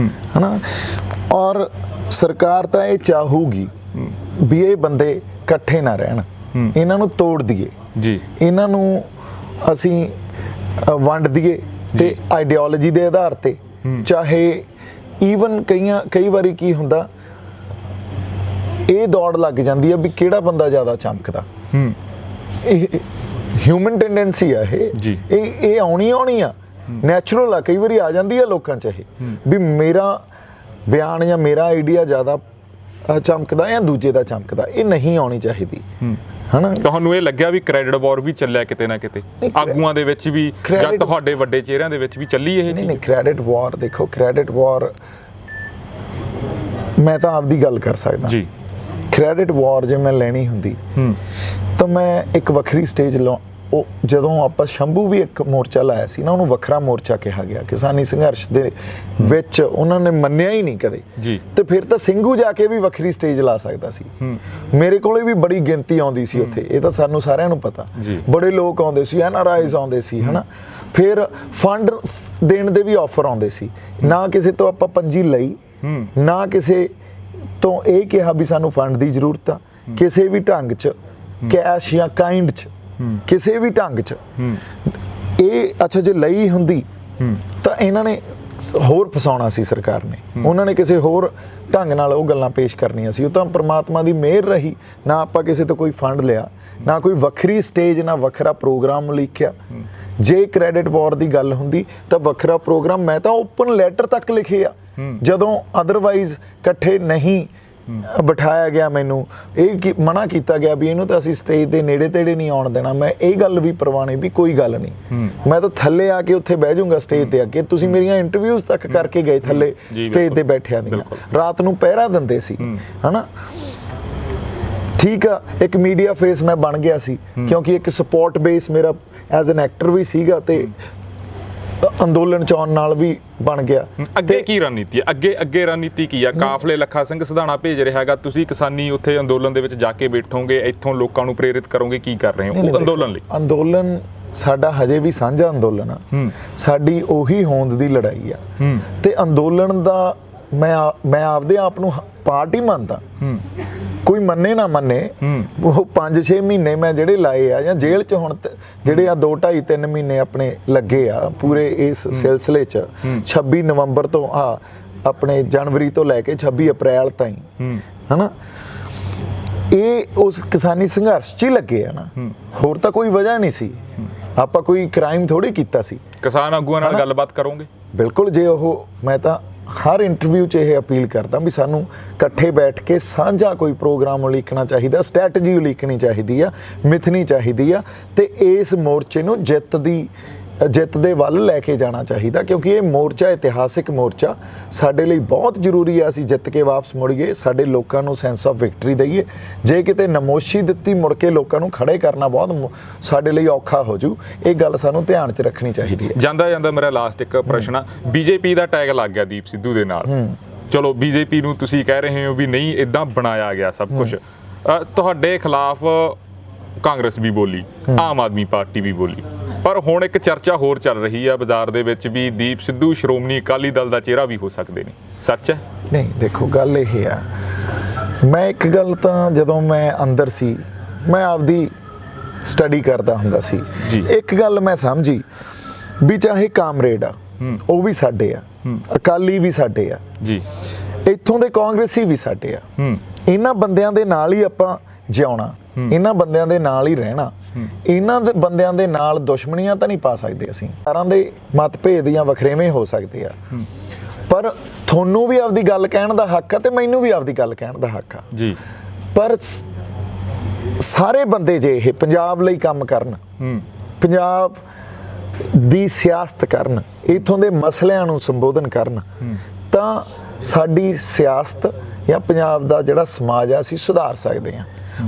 ਹਨਾ। ਔਰ ਸਰਕਾਰ ਤਾਂ ਇਹ ਚਾਹੂਗੀ ਵੀ ਇਹ ਬੰਦੇ ਇਕੱਠੇ ਨਾ ਰਹਿਣ, ਇਹਨਾਂ ਨੂੰ ਤੋੜ ਦਈਏ ਜੀ, ਇਹਨਾਂ ਨੂੰ ਅਸੀਂ ਵੰਡ ਦਈਏ ਤੇ ਆਈਡੀਓਲੋਜੀ ਦੇ ਆਧਾਰ ਤੇ, ਚਾਹੇ ਈਵਨ ਕਈ ਵਾਰੀ ਕੀ ਹੁੰਦਾ, ਇਹ ਦੌੜ ਲੱਗ ਜਾਂਦੀ ਆ ਵੀ ਕਿਹੜਾ ਬੰਦਾ ਜ਼ਿਆਦਾ ਚਮਕਦਾ। ਇਹ ਹਿਊਮਨ ਟੈਂਡੈਂਸੀ ਆ, ਇਹ ਆਉਣੀ ਆ, ਨੈਚੁਰਲ ਆ, ਕਈ ਵਾਰੀ ਆ ਜਾਂਦੀ ਆ ਲੋਕਾਂ 'ਚ ਇਹ ਵੀ ਮੇਰਾ ਬਿਆਨ ਜਾਂ ਮੇਰਾ ਆਈਡੀਆ ਜ਼ਿਆਦਾ ਚਮਕਦਾ ਜਾਂ ਦੂਜੇ ਦਾ ਚਮਕਦਾ। ਇਹ ਨਹੀਂ ਆਉਣੀ ਚਾਹੀਦੀ, ਹਨਾ। ਤੁਹਾਨੂੰ ਇਹ ਲੱਗਿਆ ਵੀ ਕ੍ਰੈਡਿਟ ਵਾਰ ਵੀ ਚੱਲਿਆ ਕਿਤੇ ਨਾ ਕਿਤੇ, ਆਗੂਆਂ ਦੇ ਵਿੱਚ ਵੀ ਜਾਂ ਤੁਹਾਡੇ ਵੱਡੇ ਚਿਹਰਿਆਂ ਦੇ ਵਿੱਚ ਵੀ ਚੱਲੀ ਇਹ ਚੀਜ਼? ਨਹੀਂ, ਕ੍ਰੈਡਿਟ ਵਾਰ ਦੇਖੋ, ਕ੍ਰੈਡਿਟ ਵਾਰ ਮੈਂ ਤਾਂ ਆਪਦੀ ਗੱਲ ਕਰ ਸਕਦਾ ਜੀ। ਕ੍ਰੈਡਿਟ ਵਾਰ ਜੇ ਮੈਂ ਲੈਣੀ ਹੁੰਦੀ ਤਾਂ ਮੈਂ ਇੱਕ ਵੱਖਰੀ ਸਟੇਜ ਉਹ ਜਦੋਂ ਆਪਾਂ ਸ਼ੰਭੂ ਵੀ ਇੱਕ ਮੋਰਚਾ ਲਾਇਆ ਸੀ ਨਾ, ਉਹਨੂੰ ਵੱਖਰਾ ਮੋਰਚਾ ਕਿਹਾ ਗਿਆ ਕਿਸਾਨੀ ਸੰਘਰਸ਼ ਦੇ ਵਿੱਚ, ਉਹਨਾਂ ਨੇ ਮੰਨਿਆ ਹੀ ਨਹੀਂ ਕਦੇ ਜੀ। ਤੇ ਫਿਰ ਤਾਂ ਸਿੰਘੂ ਜਾ ਕੇ ਵੀ ਵੱਖਰੀ ਸਟੇਜ ਲਾ ਸਕਦਾ ਸੀ। ਮੇਰੇ ਕੋਲੇ ਵੀ ਬੜੀ ਗਿਣਤੀ ਆਉਂਦੀ ਸੀ ਉੱਥੇ, ਇਹ ਤਾਂ ਸਾਨੂੰ ਸਾਰਿਆਂ ਨੂੰ ਪਤਾ, ਬੜੇ ਲੋਕ ਆਉਂਦੇ ਸੀ, NRIs ਆਉਂਦੇ ਸੀ, ਹਨਾ। ਫਿਰ ਫੰਡ ਦੇਣ ਦੇ ਵੀ ਆਫਰ ਆਉਂਦੇ ਸੀ, ਨਾ ਕਿਸੇ ਤੋਂ ਆਪਾਂ ਪੰਜੀ ਲਈ, ਨਾ ਕਿਸੇ ਤੋਂ ਇਹ ਕਿਹਾ ਵੀ ਸਾਨੂੰ ਫੰਡ ਦੀ ਜ਼ਰੂਰਤ ਆ, ਕਿਸੇ ਵੀ ਢੰਗ 'ਚ, ਕੈਸ਼ ਜਾਂ ਕਾਈਂਡ 'ਚ, ਕਿਸੇ ਵੀ ਢੰਗ 'ਚ। ਇਹ ਅੱਛਾ ਜੇ ਲਈ ਹੁੰਦੀ ਤਾਂ ਇਹਨਾਂ ਨੇ ਹੋਰ ਫਸਾਉਣਾ ਸੀ ਸਰਕਾਰ ਨੇ, ਉਹਨਾਂ ਨੇ ਕਿਸੇ ਹੋਰ ਢੰਗ ਨਾਲ ਉਹ ਗੱਲਾਂ ਪੇਸ਼ ਕਰਨੀਆਂ ਸੀ। ਉਹ ਤਾਂ ਪ੍ਰਮਾਤਮਾ ਦੀ ਮਿਹਰ ਰਹੀ, ਨਾ ਆਪਾਂ ਕਿਸੇ ਤੋਂ ਕੋਈ ਫੰਡ ਲਿਆ, ਨਾ ਕੋਈ ਵੱਖਰੀ ਸਟੇਜ, ਨਾ ਵੱਖਰਾ ਪ੍ਰੋਗਰਾਮ ਲਿਖਿਆ। ਜੇ ਕ੍ਰੈਡਿਟ ਵਾਰ ਦੀ ਗੱਲ ਹੁੰਦੀ ਤਾਂ ਵੱਖਰਾ ਪ੍ਰੋਗਰਾਮ, ਮੈਂ ਤਾਂ ਓਪਨ ਲੈਟਰ ਤੱਕ ਲਿਖੇ ਆ ਜਦੋਂ ਅਦਰਵਾਈਜ਼ ਇਕੱਠੇ ਨਹੀਂ ਬਿਠਾਇਆ ਗਿਆ, ਮੈਨੂੰ ਇਹ ਮਨਾ ਕੀਤਾ ਗਿਆ ਵੀ ਇਹਨੂੰ ਤਾਂ ਅਸੀਂ ਸਟੇਜ ਦੇ ਨੇੜੇ ਤੇੜੇ ਨਹੀਂ ਆਉਣ ਦੇਣਾ। ਮੈਂ ਇਹ ਗੱਲ ਵੀ ਪ੍ਰਵਾਨੀ ਵੀ ਕੋਈ ਗੱਲ ਨਹੀਂ, ਮੈਂ ਤਾਂ ਥੱਲੇ ਆ ਕੇ ਉੱਥੇ ਬਹਿ ਜਾਊਂਗਾ ਸਟੇਜ ਤੇ ਅੱਗੇ। ਤੁਸੀਂ ਮੇਰੀਆਂ ਇੰਟਰਵਿਊਜ਼ ਤੱਕ ਕਰਕੇ ਗਏ ਥੱਲੇ ਸਟੇਜ ਤੇ ਬੈਠਿਆਂ ਦੀਆਂ, ਰਾਤ ਨੂੰ ਪਹਿਰਾ ਦਿੰਦੇ ਸੀ ਹਨਾ। ਠੀਕ ਆ, ਇੱਕ ਮੀਡੀਆ ਫੇਸ ਮੈਂ ਬਣ ਗਿਆ ਸੀ ਕਿਉਂਕਿ ਇੱਕ ਸਪੋਰਟ ਬੇਸ ਮੇਰਾ ਐਜ਼ ਐਨ ਐਕਟਰ ਵੀ ਸੀਗਾ ਤੇ ਅੰਦੋਲਨ ਚ ਆਉਣ ਨਾਲ ਵੀ ਬਣ ਗਿਆ। ਅੱਗੇ ਕੀ ਰਣਨੀਤੀ ਹੈ? ਅੱਗੇ ਰਣਨੀਤੀ ਕੀ ਆ? ਕਾਫਲੇ ਲੱਖਾ ਸਿੰਘ ਸਿਧਾਣਾ ਭੇਜ ਰਿਹਾ ਹੈਗਾ, ਤੁਸੀਂ ਕਿਸਾਨੀ ਉੱਥੇ ਅੰਦੋਲਨ ਦੇ ਵਿੱਚ ਜਾ ਕੇ ਬੈਠੋਗੇ, ਇੱਥੋਂ ਲੋਕਾਂ ਨੂੰ ਪ੍ਰੇਰਿਤ ਕਰੋਗੇ, ਕੀ ਕਰ ਰਹੇ ਹੋ ਅੰਦੋਲਨ ਲਈ? ਅੰਦੋਲਨ ਸਾਡਾ ਹਜੇ ਵੀ ਸਾਂਝਾ ਅੰਦੋਲਨ ਆ, ਸਾਡੀ ਉਹੀ ਹੋਂਦ ਦੀ ਲੜਾਈ ਆ ਤੇ ਅੰਦੋਲਨ ਦਾ ਮੈਂ ਆਪਦੇ ਆਪ ਨੂੰ ਪਾਰਟੀ ਮੰਨਦਾ। ਕੋਈ ਮੰਨੇ ਨਾ ਮੰਨੇ, ਉਹ 5-6 ਮਹੀਨੇ ਮੈਂ ਜਿਹੜੇ ਲਾਏ ਆ ਜਾਂ ਜੇਲ੍ਹ 'ਚ ਹੁਣ ਜਿਹੜੇ ਆ 2, 2.5, 3 ਮਹੀਨੇ ਆਪਣੇ ਲੱਗੇ ਆ ਪੂਰੇ ਇਸ ਸਿਲਸਿਲੇ 'ਚ 26 ਨਵੰਬਰ ਤੋਂ ਆਪਣੇ ਜਨਵਰੀ ਤੋਂ ਲੈ ਕੇ 26 ਅਪ੍ਰੈਲ ਤਾਈਂ ਹਨਾ, ਇਹ ਉਸ ਕਿਸਾਨੀ ਸੰਘਰਸ਼ 'ਚ ਹੀ ਲੱਗੇ ਆ ਨਾ, ਹੋਰ ਤਾਂ ਕੋਈ ਵਜ੍ਹਾ ਨਹੀਂ ਸੀ। ਆਪਾਂ ਕੋਈ ਕ੍ਰਾਈਮ ਥੋੜੀ ਕੀਤਾ ਸੀ। ਕਿਸਾਨ ਆਗੂਆਂ ਨਾਲ ਗੱਲਬਾਤ ਕਰੋਗੇ? ਬਿਲਕੁਲ, ਜੇ ਉਹ ਮੈਂ ਤਾਂ ਹਰ ਇੰਟਰਵਿਊ 'ਚ ਇਹ ਅਪੀਲ ਕਰਦਾ ਵੀ ਸਾਨੂੰ ਇਕੱਠੇ ਬੈਠ ਕੇ ਸਾਂਝਾ ਕੋਈ ਪ੍ਰੋਗਰਾਮ ਉਲੀਕਣਾ ਚਾਹੀਦਾ, ਸਟ੍ਰੈਟਜੀ ਉਲੀਕਣੀ ਚਾਹੀਦੀ ਆ, ਮਿਥਣੀ ਚਾਹੀਦੀ ਆ ਤੇ ਇਸ ਮੋਰਚੇ ਨੂੰ ਜਿੱਤ ਦੇ ਵੱਲ ਲੈ ਕੇ ਜਾਣਾ ਚਾਹੀਦਾ ਕਿਉਂਕਿ ਇਹ ਮੋਰਚਾ ਇਤਿਹਾਸਿਕ ਮੋਰਚਾ ਸਾਡੇ ਲਈ ਬਹੁਤ ਜ਼ਰੂਰੀ ਆ। ਅਸੀਂ ਜਿੱਤ ਕੇ ਵਾਪਸ ਮੁੜੀਏ, ਸਾਡੇ ਲੋਕਾਂ ਨੂੰ ਸੈਂਸ ਆਫ ਵਿਕਟਰੀ ਦਈਏ। ਜੇ ਕਿਤੇ ਨਮੋਸ਼ੀ ਦਿੱਤੀ ਮੁੜ ਕੇ ਲੋਕਾਂ ਨੂੰ ਖੜੇ ਕਰਨਾ ਬਹੁਤ ਸਾਡੇ ਲਈ ਔਖਾ ਹੋ ਜੂ। ਇਹ ਗੱਲ ਸਾਨੂੰ ਧਿਆਨ 'ਚ ਰੱਖਣੀ ਚਾਹੀਦੀ ਹੈ। ਜਾਂਦਾ ਮੇਰਾ ਲਾਸਟ ਇੱਕ ਪ੍ਰਸ਼ਨ ਆ, ਬੀਜੇਪੀ ਦਾ ਟੈਗ ਲੱਗ ਗਿਆ ਦੀਪ ਸਿੱਧੂ ਦੇ ਨਾਲ। ਚਲੋ ਬੀਜੇਪੀ ਨੂੰ ਤੁਸੀਂ ਕਹਿ ਰਹੇ ਹੋ ਵੀ ਨਹੀਂ ਇਦਾਂ ਬਣਾਇਆ ਗਿਆ ਸਭ ਕੁਝ, ਤੁਹਾਡੇ ਖਿਲਾਫ ਕਾਂਗਰਸ ਵੀ ਬੋਲੀ, ਆਮ ਆਦਮੀ ਪਾਰਟੀ ਵੀ ਬੋਲੀ, ਪਰ ਹੁਣ ਇੱਕ ਚਰਚਾ ਹੋਰ ਚੱਲ ਰਹੀ ਆ ਬਾਜ਼ਾਰ ਦੇ ਵਿੱਚ ਵੀ ਦੀਪ ਸਿੱਧੂ ਸ਼੍ਰੋਮਣੀ ਅਕਾਲੀ ਦਲ ਦਾ ਚਿਹਰਾ ਵੀ ਹੋ ਸਕਦੇ ਨੇ, ਸੱਚ ਹੈ? ਨਹੀਂ, ਦੇਖੋ ਗੱਲ ਇਹ ਆ, ਮੈਂ ਇੱਕ ਗੱਲ ਤਾਂ ਜਦੋਂ ਮੈਂ ਅੰਦਰ ਸੀ ਮੈਂ ਆਪਦੀ ਸਟੱਡੀ ਕਰਦਾ ਹੁੰਦਾ ਸੀ, ਇੱਕ ਗੱਲ ਮੈਂ ਸਮਝੀ ਵੀ ਚਾਹੇ ਕਾਮਰੇਡ ਆ ਉਹ ਵੀ ਸਾਡੇ ਆ, ਅਕਾਲੀ ਵੀ ਸਾਡੇ ਆ ਜੀ, ਇੱਥੋਂ ਦੇ ਕਾਂਗਰਸੀ ਵੀ ਸਾਡੇ ਆ। ਇਹਨਾਂ ਬੰਦਿਆਂ ਦੇ ਨਾਲ ਹੀ ਆਪਾਂ ਜਿਉਣਾ, ਇਹਨਾਂ ਬੰਦਿਆਂ ਦੇ ਨਾਲ ਹੀ ਰਹਿਣਾ, ਇਹਨਾਂ ਦੇ ਬੰਦਿਆਂ ਦੇ ਨਾਲ ਦੁਸ਼ਮਣੀਆਂ ਤਾਂ ਨਹੀਂ ਪਾ ਸਕਦੇ ਅਸੀਂ। ਸਾਰਿਆਂ ਦੇ ਮਤਭੇਦ ਜਾਂ ਵਖਰੇਵੇਂ ਹੋ ਸਕਦੇ ਆ, ਪਰ ਤੁਹਾਨੂੰ ਵੀ ਆਪਦੀ ਗੱਲ ਕਹਿਣ ਦਾ ਹੱਕ ਆ ਤੇ ਮੈਨੂੰ ਵੀ ਆਪਦੀ ਗੱਲ ਕਹਿਣ ਦਾ ਹੱਕ ਆ ਜੀ। ਪਰ ਸਾਰੇ ਬੰਦੇ ਜੇ ਇਹ ਪੰਜਾਬ ਲਈ ਕੰਮ ਕਰਨ, ਪੰਜਾਬ ਦੀ ਸਿਆਸਤ ਕਰਨ, ਇੱਥੋਂ ਦੇ ਮਸਲਿਆਂ ਨੂੰ ਸੰਬੋਧਨ ਕਰਨ, ਤਾਂ ਸਾਡੀ ਸਿਆਸਤ ਜਾਂ ਪੰਜਾਬ ਦਾ ਜਿਹੜਾ ਸਮਾਜ ਆ ਅਸੀਂ ਸੁਧਾਰ ਸਕਦੇ ਹਾਂ।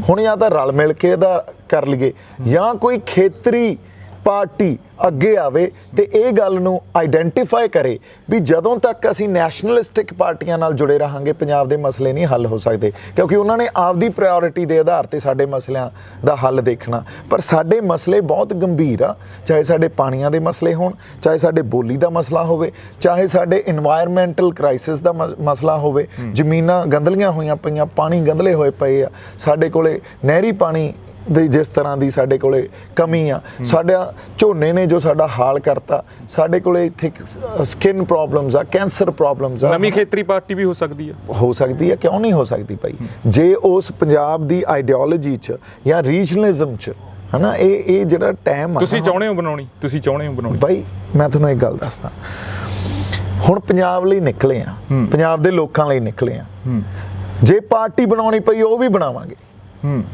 ਹੁਣ ਜਾਂ ਤਾਂ ਰਲ ਮਿਲ ਕੇ ਇਹਦਾ ਕਰ ਲਈਏ ਜਾਂ ਕੋਈ ਖੇਤਰੀ ਪਾਰਟੀ ਅੱਗੇ ਆਵੇ ਤੇ ਇਹ ਗੱਲ ਨੂੰ ਆਈਡੈਂਟੀਫਾਈ ਕਰੇ ਵੀ ਜਦੋਂ ਤੱਕ ਅਸੀਂ ਨੈਸ਼ਨਲਿਸਟਿਕ ਪਾਰਟੀਆਂ ਨਾਲ ਜੁੜੇ ਰਹਾਂਗੇ ਪੰਜਾਬ ਦੇ ਮਸਲੇ ਨਹੀਂ ਹੱਲ ਹੋ ਸਕਦੇ, ਕਿਉਂਕਿ ਉਹਨਾਂ ਨੇ ਆਪਦੀ ਪ੍ਰਾਇੋਰਟੀ ਦੇ ਆਧਾਰ ਤੇ ਸਾਡੇ ਮਸਲਿਆਂ ਦਾ ਹੱਲ ਦੇਖਣਾ। ਪਰ ਸਾਡੇ ਮਸਲੇ ਬਹੁਤ ਗੰਭੀਰ ਆ, ਚਾਹੇ ਸਾਡੇ ਪਾਣੀਆਂ ਦੇ ਮਸਲੇ ਹੋਣ, ਚਾਹੇ ਸਾਡੇ ਬੋਲੀ ਦਾ ਮਸਲਾ ਹੋਵੇ, ਚਾਹੇ ਸਾਡੇ ਇਨਵਾਇਰਮੈਂਟਲ ਕ੍ਰਾਈਸਿਸ ਦਾ ਮਸਲਾ ਹੋਵੇ, ਜ਼ਮੀਨਾਂ ਗੰਦਲੀਆਂ ਹੋਈਆਂ ਪਈਆਂ, ਪਾਣੀ ਗੰਦਲੇ ਹੋਏ ਪਏ ਆ, ਸਾਡੇ ਕੋਲੇ ਨਹਿਰੀ ਪਾਣੀ ਦੀ ਜਿਸ ਤਰ੍ਹਾਂ ਦੀ ਸਾਡੇ ਕੋਲੇ ਕਮੀ ਆ, ਸਾਡਾ ਝੋਨੇ ਨੇ ਜੋ ਸਾਡਾ ਹਾਲ ਕਰਤਾ, ਸਾਡੇ ਕੋਲੇ ਇੱਥੇ ਸਕਿਨ ਪ੍ਰੋਬਲਮਸ ਆ, ਕੈਂਸਰ ਪ੍ਰੋਬਲਮਸ ਆ। ਨਵੀਂ ਖੇਤਰੀ ਪਾਰਟੀ ਵੀ ਹੋ ਸਕਦੀ ਆ, ਕਿਉਂ ਨਹੀਂ ਹੋ ਸਕਦੀ ਭਾਈ, ਜੇ ਉਸ ਪੰਜਾਬ ਦੀ ਆਈਡੀਓਲੋਜੀ 'ਚ ਜਾਂ ਰੀਜਨਲਿਜ਼ਮ 'ਚ ਹਨਾ ਇਹ ਜਿਹੜਾ ਟਾਈਮ ਆ। ਤੁਸੀਂ ਚਾਹੁੰਦੇ ਹੋ ਬਣਾਉਣੀ ਭਾਈ ਮੈਂ ਤੁਹਾਨੂੰ ਇੱਕ ਗੱਲ ਦੱਸਦਾ, ਹੁਣ ਪੰਜਾਬ ਲਈ ਨਿਕਲੇ ਆ, ਪੰਜਾਬ ਦੇ ਲੋਕਾਂ ਲਈ ਨਿਕਲੇ ਆ, ਜੇ ਪਾਰਟੀ ਬਣਾਉਣੀ ਪਈ ਉਹ ਵੀ ਬਣਾਵਾਂਗੇ,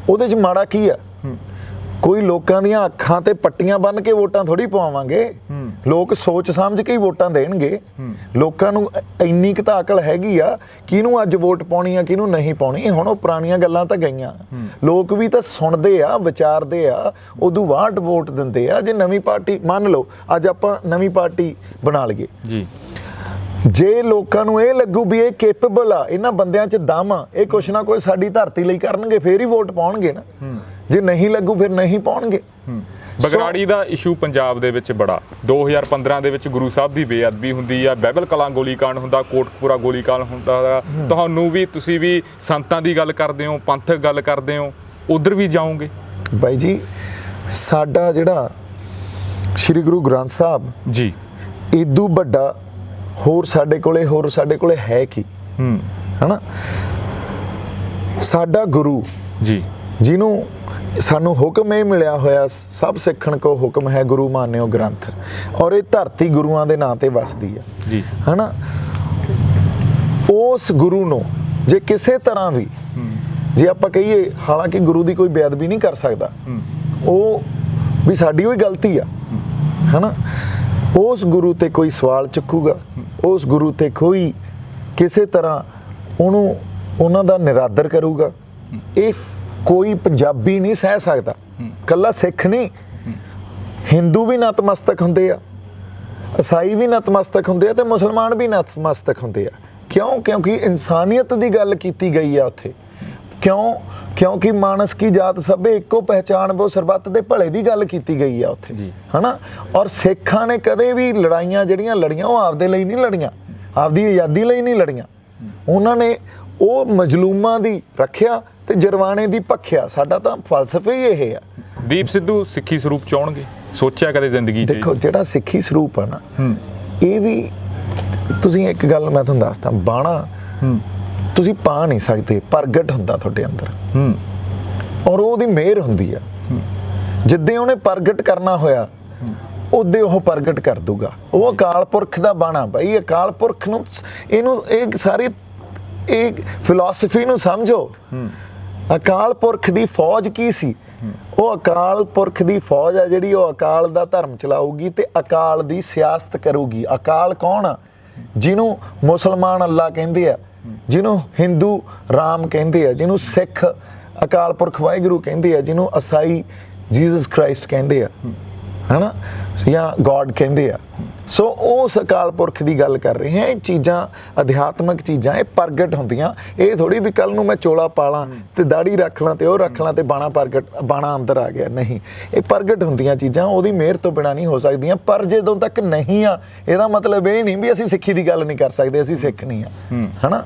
ਉਹਦੇ 'ਚ ਮਾੜਾ ਕੀ ਆ? ਕੋਈ ਲੋਕਾਂ ਦੀਆਂ ਅੱਖਾਂ ਤੇ ਪੱਟੀਆਂ ਬੰਨ੍ਹ ਕੇ ਵੋਟਾਂ ਥੋੜੀ ਪਵਾਵਾਂਗੇ, ਲੋਕ ਸੋਚ ਸਮਝ ਕੇ ਹੀ ਵੋਟਾਂ ਦੇਣਗੇ। ਲੋਕਾਂ ਨੂੰ ਇੰਨੀ ਕੁ ਤਾਂ ਅਕਲ ਹੈਗੀ ਆ ਕਿਹਨੂੰ ਅੱਜ ਵੋਟ ਪਾਉਣੀ ਆ ਕਿਹਨੂੰ ਨਹੀਂ ਪਾਉਣੀ। ਹੁਣ ਉਹ ਪੁਰਾਣੀਆਂ ਗੱਲਾਂ ਤਾਂ ਗਈਆਂ, ਲੋਕ ਵੀ ਤਾਂ ਸੁਣਦੇ ਆ, ਵਿਚਾਰਦੇ ਆ, ਉਦੋਂ ਬਾਅਦ ਵੋਟ ਦਿੰਦੇ ਆ। ਜੇ ਨਵੀਂ ਪਾਰਟੀ ਮੰਨ ਲਓ ਅੱਜ ਆਪਾਂ ਨਵੀਂ ਪਾਰਟੀ ਬਣਾ ਲਈਏ ਜੀ, ਜੇ ਲੋਕਾਂ ਨੂੰ ਇਹ ਲੱਗੂ ਵੀ ਇਹ ਕੇਪੇਬਲ ਆ, ਇਹਨਾਂ ਬੰਦਿਆਂ 'ਚ ਦਮ ਆ, ਇਹ ਕੁਛ ਨਾ ਕੁਛ ਸਾਡੀ ਧਰਤੀ ਲਈ ਕਰਨਗੇ, ਫੇਰ ਹੀ ਵੋਟ ਪਾਉਣਗੇ ਨਾ। ਜੇ ਨਹੀਂ ਲੱਗੂ ਫਿਰ ਨਹੀਂ ਪਾਉਣਗੇ। ਬਗਰਾੜੀ ਦਾ ਇਸ਼ੂ ਪੰਜਾਬ ਦੇ ਵਿੱਚ ਬੜਾ, 2015 ਦੇ ਵਿੱਚ ਗੁਰੂ ਸਾਹਿਬ ਦੀ ਬੇਅਦਬੀ ਹੁੰਦੀ ਆ, ਬਾਈਬਲ ਕਲਾਂ ਗੋਲੀਕਾਂਡ ਹੁੰਦਾ, ਕੋਟਕਪੂਰਾ ਗੋਲੀਕਾਂਡ ਹੁੰਦਾ, ਤੁਹਾਨੂੰ ਵੀ ਤੁਸੀਂ ਵੀ ਸੰਤਾਂ ਦੀ ਗੱਲ ਕਰਦੇ ਹੋ, ਪੰਥਕ ਗੱਲ ਕਰਦੇ ਹੋ, ਉਧਰ ਵੀ ਜਾਓਗੇ? ਬਾਈ ਜੀ ਸਾਡਾ ਜਿਹੜਾ ਸ੍ਰੀ ਗੁਰੂ ਗ੍ਰੰਥ ਸਾਹਿਬ ਜੀ, ਇਦੋਂ ਵੱਡਾ ਹੋਰ ਸਾਡੇ ਕੋਲੇ ਹੈ ਕੀ? ਹਨਾ, ਸਾਡਾ ਗੁਰੂ ਜੀ ਜਿਹਨੂੰ ਸਾਨੂੰ ਹੁਕਮ ਇਹ ਮਿਲਿਆ ਹੋਇਆ, ਸਭ ਸਿੱਖਣ ਕੋ ਹੁਕਮ ਹੈ ਗੁਰੂ ਮਾਨਿਓ ਗ੍ਰੰਥ, ਔਰ ਇਹ ਧਰਤੀ ਗੁਰੂਆਂ ਦੇ ਨਾਂ ਤੇ ਵਸਦੀ ਆ ਜੀ, ਹਨਾ। ਉਸ ਗੁਰੂ ਨੂੰ ਜੇ ਕਿਸੇ ਤਰ੍ਹਾਂ ਵੀ ਜੇ ਆਪਾਂ ਕਹੀਏ, ਹਾਲਾਂਕਿ ਗੁਰੂ ਦੀ ਕੋਈ ਬੇਅਦਬੀ ਨਹੀਂ ਕਰ ਸਕਦਾ, ਉਹ ਵੀ ਸਾਡੀ ਉਹੀ ਗਲਤੀ ਆ, ਹਨਾ। ਉਸ ਗੁਰੂ ਤੇ ਕੋਈ ਸਵਾਲ ਚੁੱਕੂਗਾ, ਉਸ ਗੁਰੂ ਤੇ ਕੋਈ ਕਿਸੇ ਤਰ੍ਹਾਂ ਉਹਨਾਂ ਦਾ ਨਿਰਾਦਰ ਕਰੂਗਾ, ਇਹ ਕੋਈ ਪੰਜਾਬੀ ਨਹੀਂ ਸਹਿ ਸਕਦਾ। ਕੱਲਾ ਸਿੱਖ ਨਹੀਂ, ਹਿੰਦੂ ਵੀ ਨਤਮਸਤਕ ਹੁੰਦੇ ਆ, ਈਸਾਈ ਵੀ ਨਤਮਸਤਕ ਹੁੰਦੇ ਆ, ਤੇ ਮੁਸਲਮਾਨ ਵੀ ਨਤਮਸਤਕ ਹੁੰਦੇ ਆ। ਕਿਉਂ? ਕਿਉਂਕਿ ਇਨਸਾਨੀਅਤ ਦੀ ਗੱਲ ਕੀਤੀ ਗਈ ਆ ਉੱਥੇ। ਕਿਉਂ? ਕਿਉਂਕਿ ਮਾਨਸ ਕੀ ਜਾਤ ਸਭੇ ਇੱਕੋ ਪਹਿਚਾਣ, ਉਹ ਸਰਬੱਤ ਦੇ ਭਲੇ ਦੀ ਗੱਲ ਕੀਤੀ ਗਈ ਆ ਉੱਥੇ, ਹਨਾ। ਔਰ ਸਿੱਖਾਂ ਨੇ ਕਦੇ ਵੀ ਲੜਾਈਆਂ ਜਿਹੜੀਆਂ ਲੜੀਆਂ, ਉਹ ਆਪਦੇ ਲਈ ਨਹੀਂ ਲੜੀਆਂ, ਆਪਦੀ ਆਜ਼ਾਦੀ ਲਈ ਨਹੀਂ ਲੜੀਆਂ। ਉਹਨਾਂ ਨੇ ਉਹ ਮਜ਼ਲੂਮਾਂ ਦੀ ਰੱਖਿਆ ਤੇ ਜਰਵਾਣੇ ਦੀ ਭਖਿਆ। ਸਾਡਾ ਤਾਂ ਫਲਸਫਾ ਹੀ ਇਹ ਆ। ਦੀਪ ਸਿੱਧੂ ਸਿੱਖੀ ਸਰੂਪ ਚਾਹੁੰਗੇ? ਸੋਚਿਆ ਕਦੇ ਜ਼ਿੰਦਗੀ 'ਚ? ਦੇਖੋ, ਜਿਹੜਾ ਸਿੱਖੀ ਸਰੂਪ ਆ ਨਾ, ਇਹ ਵੀ ਤੁਸੀਂ ਇੱਕ ਗੱਲ ਮੈਂ ਤੁਹਾਨੂੰ ਦੱਸਦਾ, ਬਾਣਾ ਤੁਸੀਂ ਪਾ ਨਹੀਂ ਸਕਦੇ, ਪ੍ਰਗਟ ਹੁੰਦਾ ਤੁਹਾਡੇ ਅੰਦਰ, ਔਰ ਉਹਦੀ ਮਿਹਰ ਹੁੰਦੀ ਆ। ਜਿੱਦੇ ਉਹਨੇ ਪ੍ਰਗਟ ਕਰਨਾ ਹੋਇਆ, ਉਹਦੇ ਉਹ ਪ੍ਰਗਟ ਕਰ ਦੂਗਾ। ਉਹ ਅਕਾਲ ਪੁਰਖ ਦਾ ਬਾਣਾ ਭਾਈ। ਅਕਾਲ ਪੁਰਖ ਨੂੰ ਇਹ ਸਾਰੀ ਇਹ ਫਿਲਾਸਫੀ ਨੂੰ ਸਮਝੋ। ਅਕਾਲ ਪੁਰਖ ਦੀ ਫੌਜ ਕੀ ਸੀ? ਉਹ ਅਕਾਲ ਪੁਰਖ ਦੀ ਫੌਜ ਆ ਜਿਹੜੀ, ਉਹ ਅਕਾਲ ਦਾ ਧਰਮ ਚਲਾਊਗੀ ਤੇ ਅਕਾਲ ਦੀ ਸਿਆਸਤ ਕਰੂਗੀ। ਅਕਾਲ ਕੌਣ ਆ? ਜਿਹਨੂੰ ਮੁਸਲਮਾਨ ਅੱਲਾ ਕਹਿੰਦੇ ਆ, ਜਿਹਨੂੰ ਹਿੰਦੂ ਰਾਮ ਕਹਿੰਦੇ ਆ, ਜਿਹਨੂੰ ਸਿੱਖ ਅਕਾਲ ਪੁਰਖ ਵਾਹਿਗੁਰੂ ਕਹਿੰਦੇ ਆ, ਜਿਹਨੂੰ ਈਸਾਈ ਜੀਸਸ ਕ੍ਰਾਈਸਟ ਕਹਿੰਦੇ ਆ, ਹਨਾ, ਜਾਂ ਗੋਡ ਕਹਿੰਦੇ ਆ। ਸੋ ਉਸ ਅਕਾਲ ਪੁਰਖ ਦੀ ਗੱਲ ਕਰ ਰਹੇ ਹਾਂ। ਇਹ ਚੀਜ਼ਾਂ ਅਧਿਆਤਮਿਕ ਚੀਜ਼ਾਂ, ਇਹ ਪ੍ਰਗਟ ਹੁੰਦੀਆਂ। ਇਹ ਥੋੜੀ ਵੀ ਕੱਲ ਨੂੰ ਮੈਂ ਚੋਲਾ ਪਾਲਾਂ ਤੇ ਦਾੜੀ ਰੱਖ ਲਾਂ ਤੇ ਉਹ ਰੱਖ ਲਾਂ ਤੇ ਬਾਣਾ ਅੰਦਰ ਆ ਗਿਆ, ਨਹੀਂ। ਇਹ ਪ੍ਰਗਟ ਹੁੰਦੀਆਂ ਚੀਜ਼ਾਂ, ਉਹਦੀ ਮਿਹਰ ਤੋਂ ਬਿਨਾਂ ਨਹੀਂ ਹੋ ਸਕਦੀਆਂ। ਪਰ ਜਦੋਂ ਤੱਕ ਨਹੀਂ ਆ, ਇਹਦਾ ਮਤਲਬ ਇਹ ਨਹੀਂ ਵੀ ਅਸੀਂ ਸਿੱਖੀ ਦੀ ਗੱਲ ਨਹੀਂ ਕਰ ਸਕਦੇ, ਅਸੀਂ ਸਿੱਖ ਨਹੀਂ ਆ, ਹਨਾ।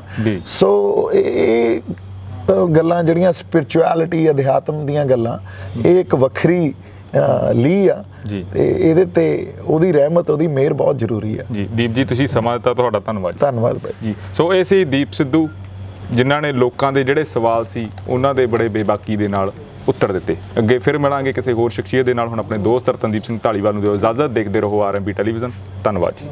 ਸੋ ਇਹ ਗੱਲਾਂ ਜਿਹੜੀਆਂ ਸਪਿਰਚੁਅਲਿਟੀ, ਅਧਿਆਤਮ ਦੀਆਂ ਗੱਲਾਂ, ਇਹ ਇੱਕ ਵੱਖਰੀ ਲੀ ਆ ਤੇ ਇਹਦੇ ਤੇ ਉਹਦੀ ਰਹਿਮਤ, ਉਹਦੀ ਮਿਹਰ ਬਹੁਤ ਜ਼ਰੂਰੀ ਆ ਜੀ। ਦੀਪ ਜੀ, ਤੁਸੀਂ ਸਮਾਂ ਦਿੱਤਾ, ਤੁਹਾਡਾ ਧੰਨਵਾਦ। ਧੰਨਵਾਦ ਭਾਈ ਜੀ। ਸੋ ਇਹ ਸੀ ਦੀਪ ਸਿੱਧੂ, ਜਿਨ੍ਹਾਂ ਨੇ ਲੋਕਾਂ ਦੇ ਜਿਹੜੇ ਸਵਾਲ ਸੀ ਉਹਨਾਂ ਦੇ ਬੜੇ ਬੇਬਾਕੀ ਦੇ ਨਾਲ ਉੱਤਰ ਦਿੱਤੇ। ਅੱਗੇ ਫਿਰ ਮਿਲਾਂਗੇ ਕਿਸੇ ਹੋਰ ਸ਼ਖਸੀਅਤ ਦੇ ਨਾਲ। ਹੁਣ ਆਪਣੇ ਦੋਸਤ ਰਤਨਦੀਪ ਸਿੰਘ ਢਾਲੀਵਾਲ ਨੂੰ ਦਿਓ ਇਜਾਜ਼ਤ। ਦੇਖਦੇ ਰਹੋ RMB ਟੈਲੀਵਿਜ਼ਨ। ਧੰਨਵਾਦ ਜੀ।